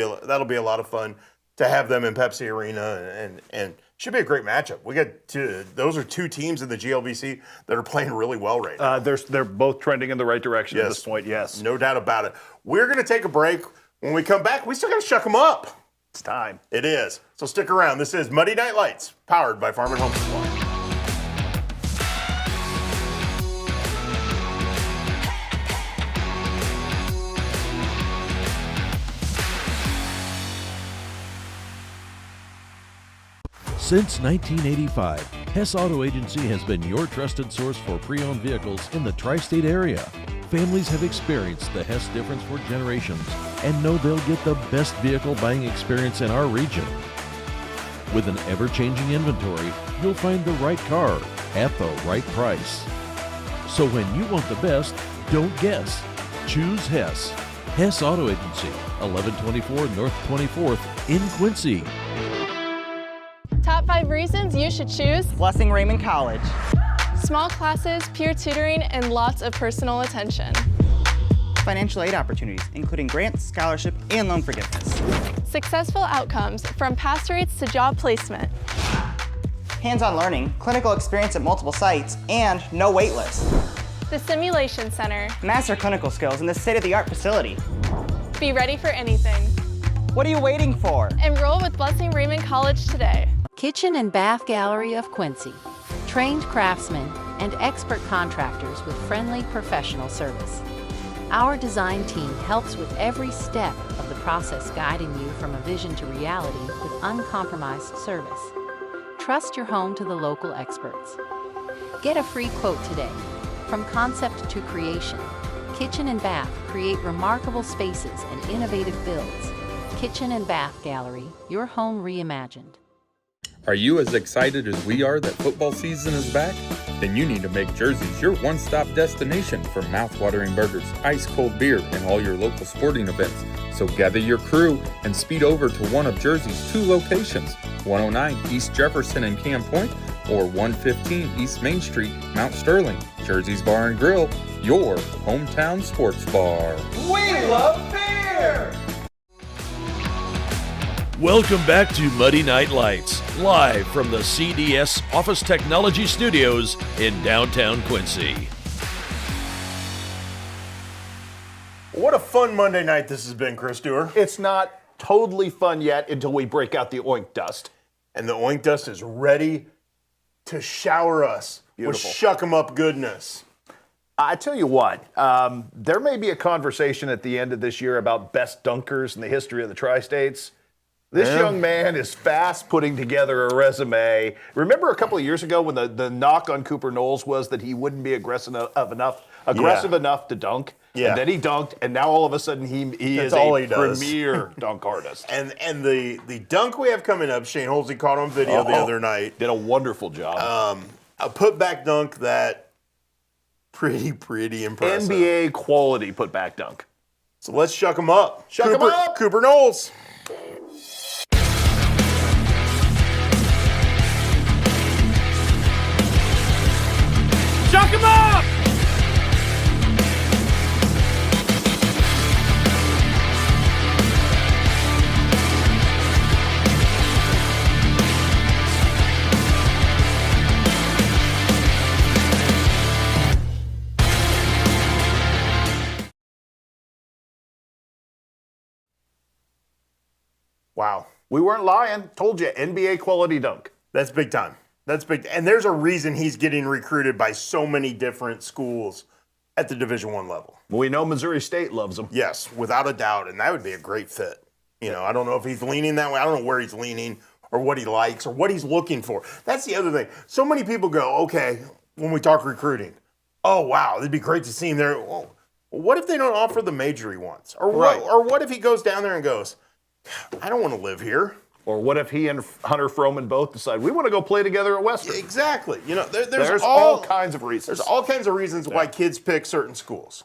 a lot of fun to have them in Pepsi Arena, and should be a great matchup. Those are two teams in the GLVC that are playing really well right now. They're both trending in the right direction at this point. Yes, no doubt about it. We're going to take a break. When we come back, we still got to shuck them up. It's time. It is. So stick around. This is Muddy Night Lights, powered by Farm and Home Supply. Since 1985, Hess Auto Agency has been your trusted source for pre-owned vehicles in the tri-state area. Families have experienced the Hess difference for generations and know they'll get the best vehicle buying experience in our region. With an ever-changing inventory, you'll find the right car at the right price. So when you want the best, don't guess. Choose Hess. Hess Auto Agency, 1124 North 24th in Quincy. Top 5 reasons you should choose Blessing Raymond College. Small classes, peer tutoring, and lots of personal attention. Financial aid opportunities, including grants, scholarship, and loan forgiveness. Successful outcomes, from pass rates to job placement. Hands-on learning, clinical experience at multiple sites, and no wait list. The Simulation Center. Master clinical skills in this state-of-the-art facility. Be ready for anything. What are you waiting for? Enroll with Blessing Raymond College today. Kitchen and Bath Gallery of Quincy. Trained craftsmen and expert contractors with friendly professional service. Our design team helps with every step of the process, guiding you from a vision to reality with uncompromised service. Trust your home to the local experts. Get a free quote today. From concept to creation, Kitchen and Bath create remarkable spaces and innovative builds. Kitchen and Bath Gallery, your home reimagined. Are you as excited as we are that football season is back? Then you need to make Jersey's your one-stop destination for mouth-watering burgers, ice-cold beer, and all your local sporting events. So gather your crew and speed over to one of Jersey's 2 locations, 109 East Jefferson and Camp Point, or 115 East Main Street, Mount Sterling. Jersey's Bar and Grill, your hometown sports bar. We love beer! Welcome back to Muddy Night Lights, live from the CDS Office Technology Studios in downtown Quincy. What a fun Monday night this has been, Chris Dewar. It's not totally fun yet until we break out the oink dust. And the oink dust is ready to shower us Beautiful. with shuck 'em up goodness. I tell you what, there may be a conversation at the end of this year about best dunkers in the history of the Tri-States. This young man is fast putting together a resume. Remember a couple of years ago when the knock on Cooper Knowles was that he wouldn't be aggressive enough to dunk? Yeah. And then he dunked, and now all of a sudden he is all a he does. premier dunk artist. And the dunk we have coming up, Shane Holsey caught on video the other night. Did a wonderful job. A putback dunk that pretty impressive. NBA quality putback dunk. So let's shuck 'em up. Shuck 'em up! Cooper Knowles. Chuck him up! Wow. We weren't lying. Told you, NBA quality dunk. That's big time. That's big. And there's a reason he's getting recruited by so many different schools at the Division I level. We know Missouri State loves him. Yes, without a doubt. And that would be a great fit. You know, I don't know if he's leaning that way. I don't know where he's leaning or what he likes or what he's looking for. That's the other thing. So many people go, okay, when we talk recruiting, oh, wow, it'd be great to see him there. Well, what if they don't offer the major he wants? Or what if he goes down there and goes, I don't want to live here. Or what if he and Hunter Froman both decide we want to go play together at Western? Exactly. You know, there's all kinds of reasons. There's all kinds of reasons why kids pick certain schools.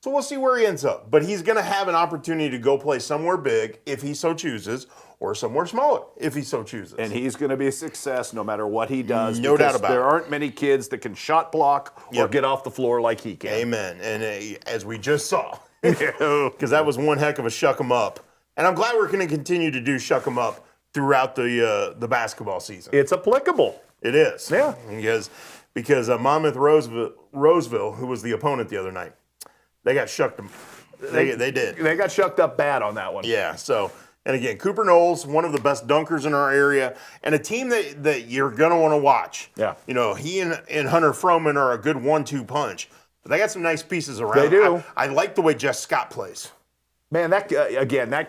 So we'll see where he ends up. But he's going to have an opportunity to go play somewhere big if he so chooses, or somewhere smaller if he so chooses. And he's going to be a success no matter what he does. No doubt about it. There aren't many kids that can shot block or get off the floor like he can. Amen. And as we just saw, because that was one heck of a shuck 'em up. And I'm glad we're going to continue to do shuck 'em up throughout the basketball season. It's applicable. It is. Yeah. Because Monmouth Roseville, who was the opponent the other night, they got shucked. They did. They got shucked up bad on that one. Yeah. So, and again, Cooper Knowles, one of the best dunkers in our area, and a team that you're gonna want to watch. Yeah. You know, he and Hunter Froman are a good 1-2 punch. But they got some nice pieces around. They do. I like the way Jess Scott plays. Man, that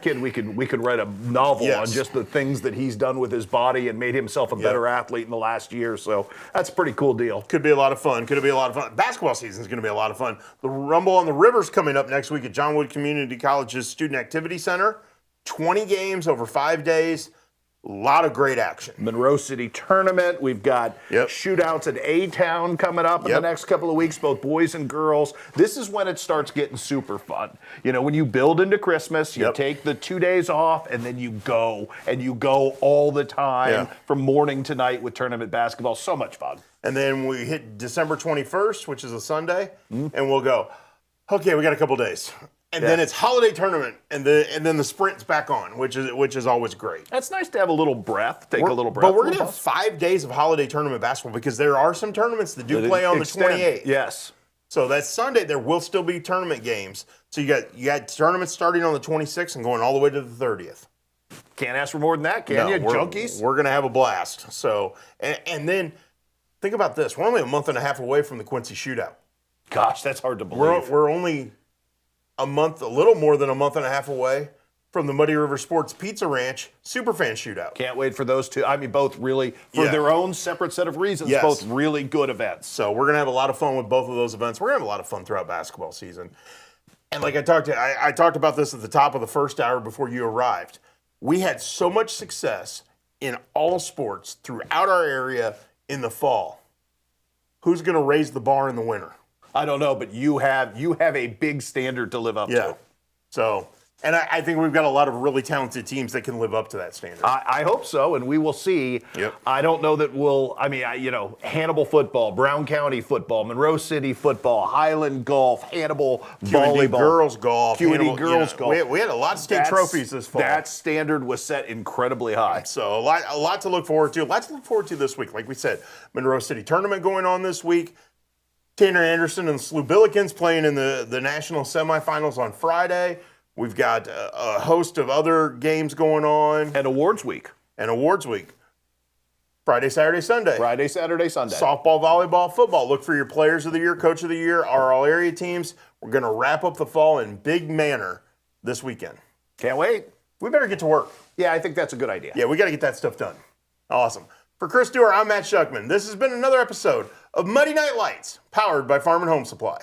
kid, we could write a novel on just the things that he's done with his body and made himself a better athlete in the last year. So that's a pretty cool deal. Could be a lot of fun. Basketball season is going to be a lot of fun. The Rumble on the River's coming up next week at John Wood Community College's Student Activity Center. 20 games over 5 days. A lot of great action. Monroe City Tournament. We've got shootouts at A-Town coming up in the next couple of weeks, both boys and girls. This is when it starts getting super fun. You know, when you build into Christmas, you take the 2 days off, and then you go all the time from morning to night with tournament basketball. So much fun. And then we hit December 21st, which is a Sunday, and we'll go, okay, we got a couple days. And then it's holiday tournament, and then the sprint's back on, which is always great. That's nice to have a little breath, take a little breath. But we're going to have 5 days of holiday tournament basketball because there are some tournaments that do play on the 28th. Yes. So that Sunday there will still be tournament games. So you got tournaments starting on the 26th and going all the way to the 30th. Can't ask for more than that, can you, junkies? We're going to have a blast. So and then think about this: we're only a month and a half away from the Quincy Shootout. Gosh, that's hard to believe. We're only a little more than a month and a half away from the Muddy River Sports Pizza Ranch Superfan Shootout. Can't wait for those two. I mean, both really, for their own separate set of reasons, both really good events. So we're going to have a lot of fun with both of those events. We're going to have a lot of fun throughout basketball season. And like I talked about this at the top of the first hour before you arrived. We had so much success in all sports throughout our area in the fall. Who's going to raise the bar in the winter? I don't know, but you have a big standard to live up to. So, and I think we've got a lot of really talented teams that can live up to that standard. I hope so, and we will see. Yep. I don't know that we'll, Hannibal football, Brown County football, Monroe City football, Highland golf, Hannibal volleyball. girls golf. QED girls golf. We had a lot of state trophies this fall. That standard was set incredibly high. So a lot to look forward to. Lots to look forward to this week. Like we said, Monroe City tournament going on this week. Tanner Anderson and the SLU Billikens playing in the national semifinals on Friday. We've got a host of other games going on. And awards week. Friday, Saturday, Sunday. Softball, volleyball, football. Look for your players of the year, coach of the year, our all-area teams. We're going to wrap up the fall in big manner this weekend. Can't wait. We better get to work. Yeah, I think that's a good idea. Yeah, we got to get that stuff done. Awesome. For Chris Dewar, I'm Matt Schuckman. This has been another episode of Muddy Night Lights, powered by Farm and Home Supply.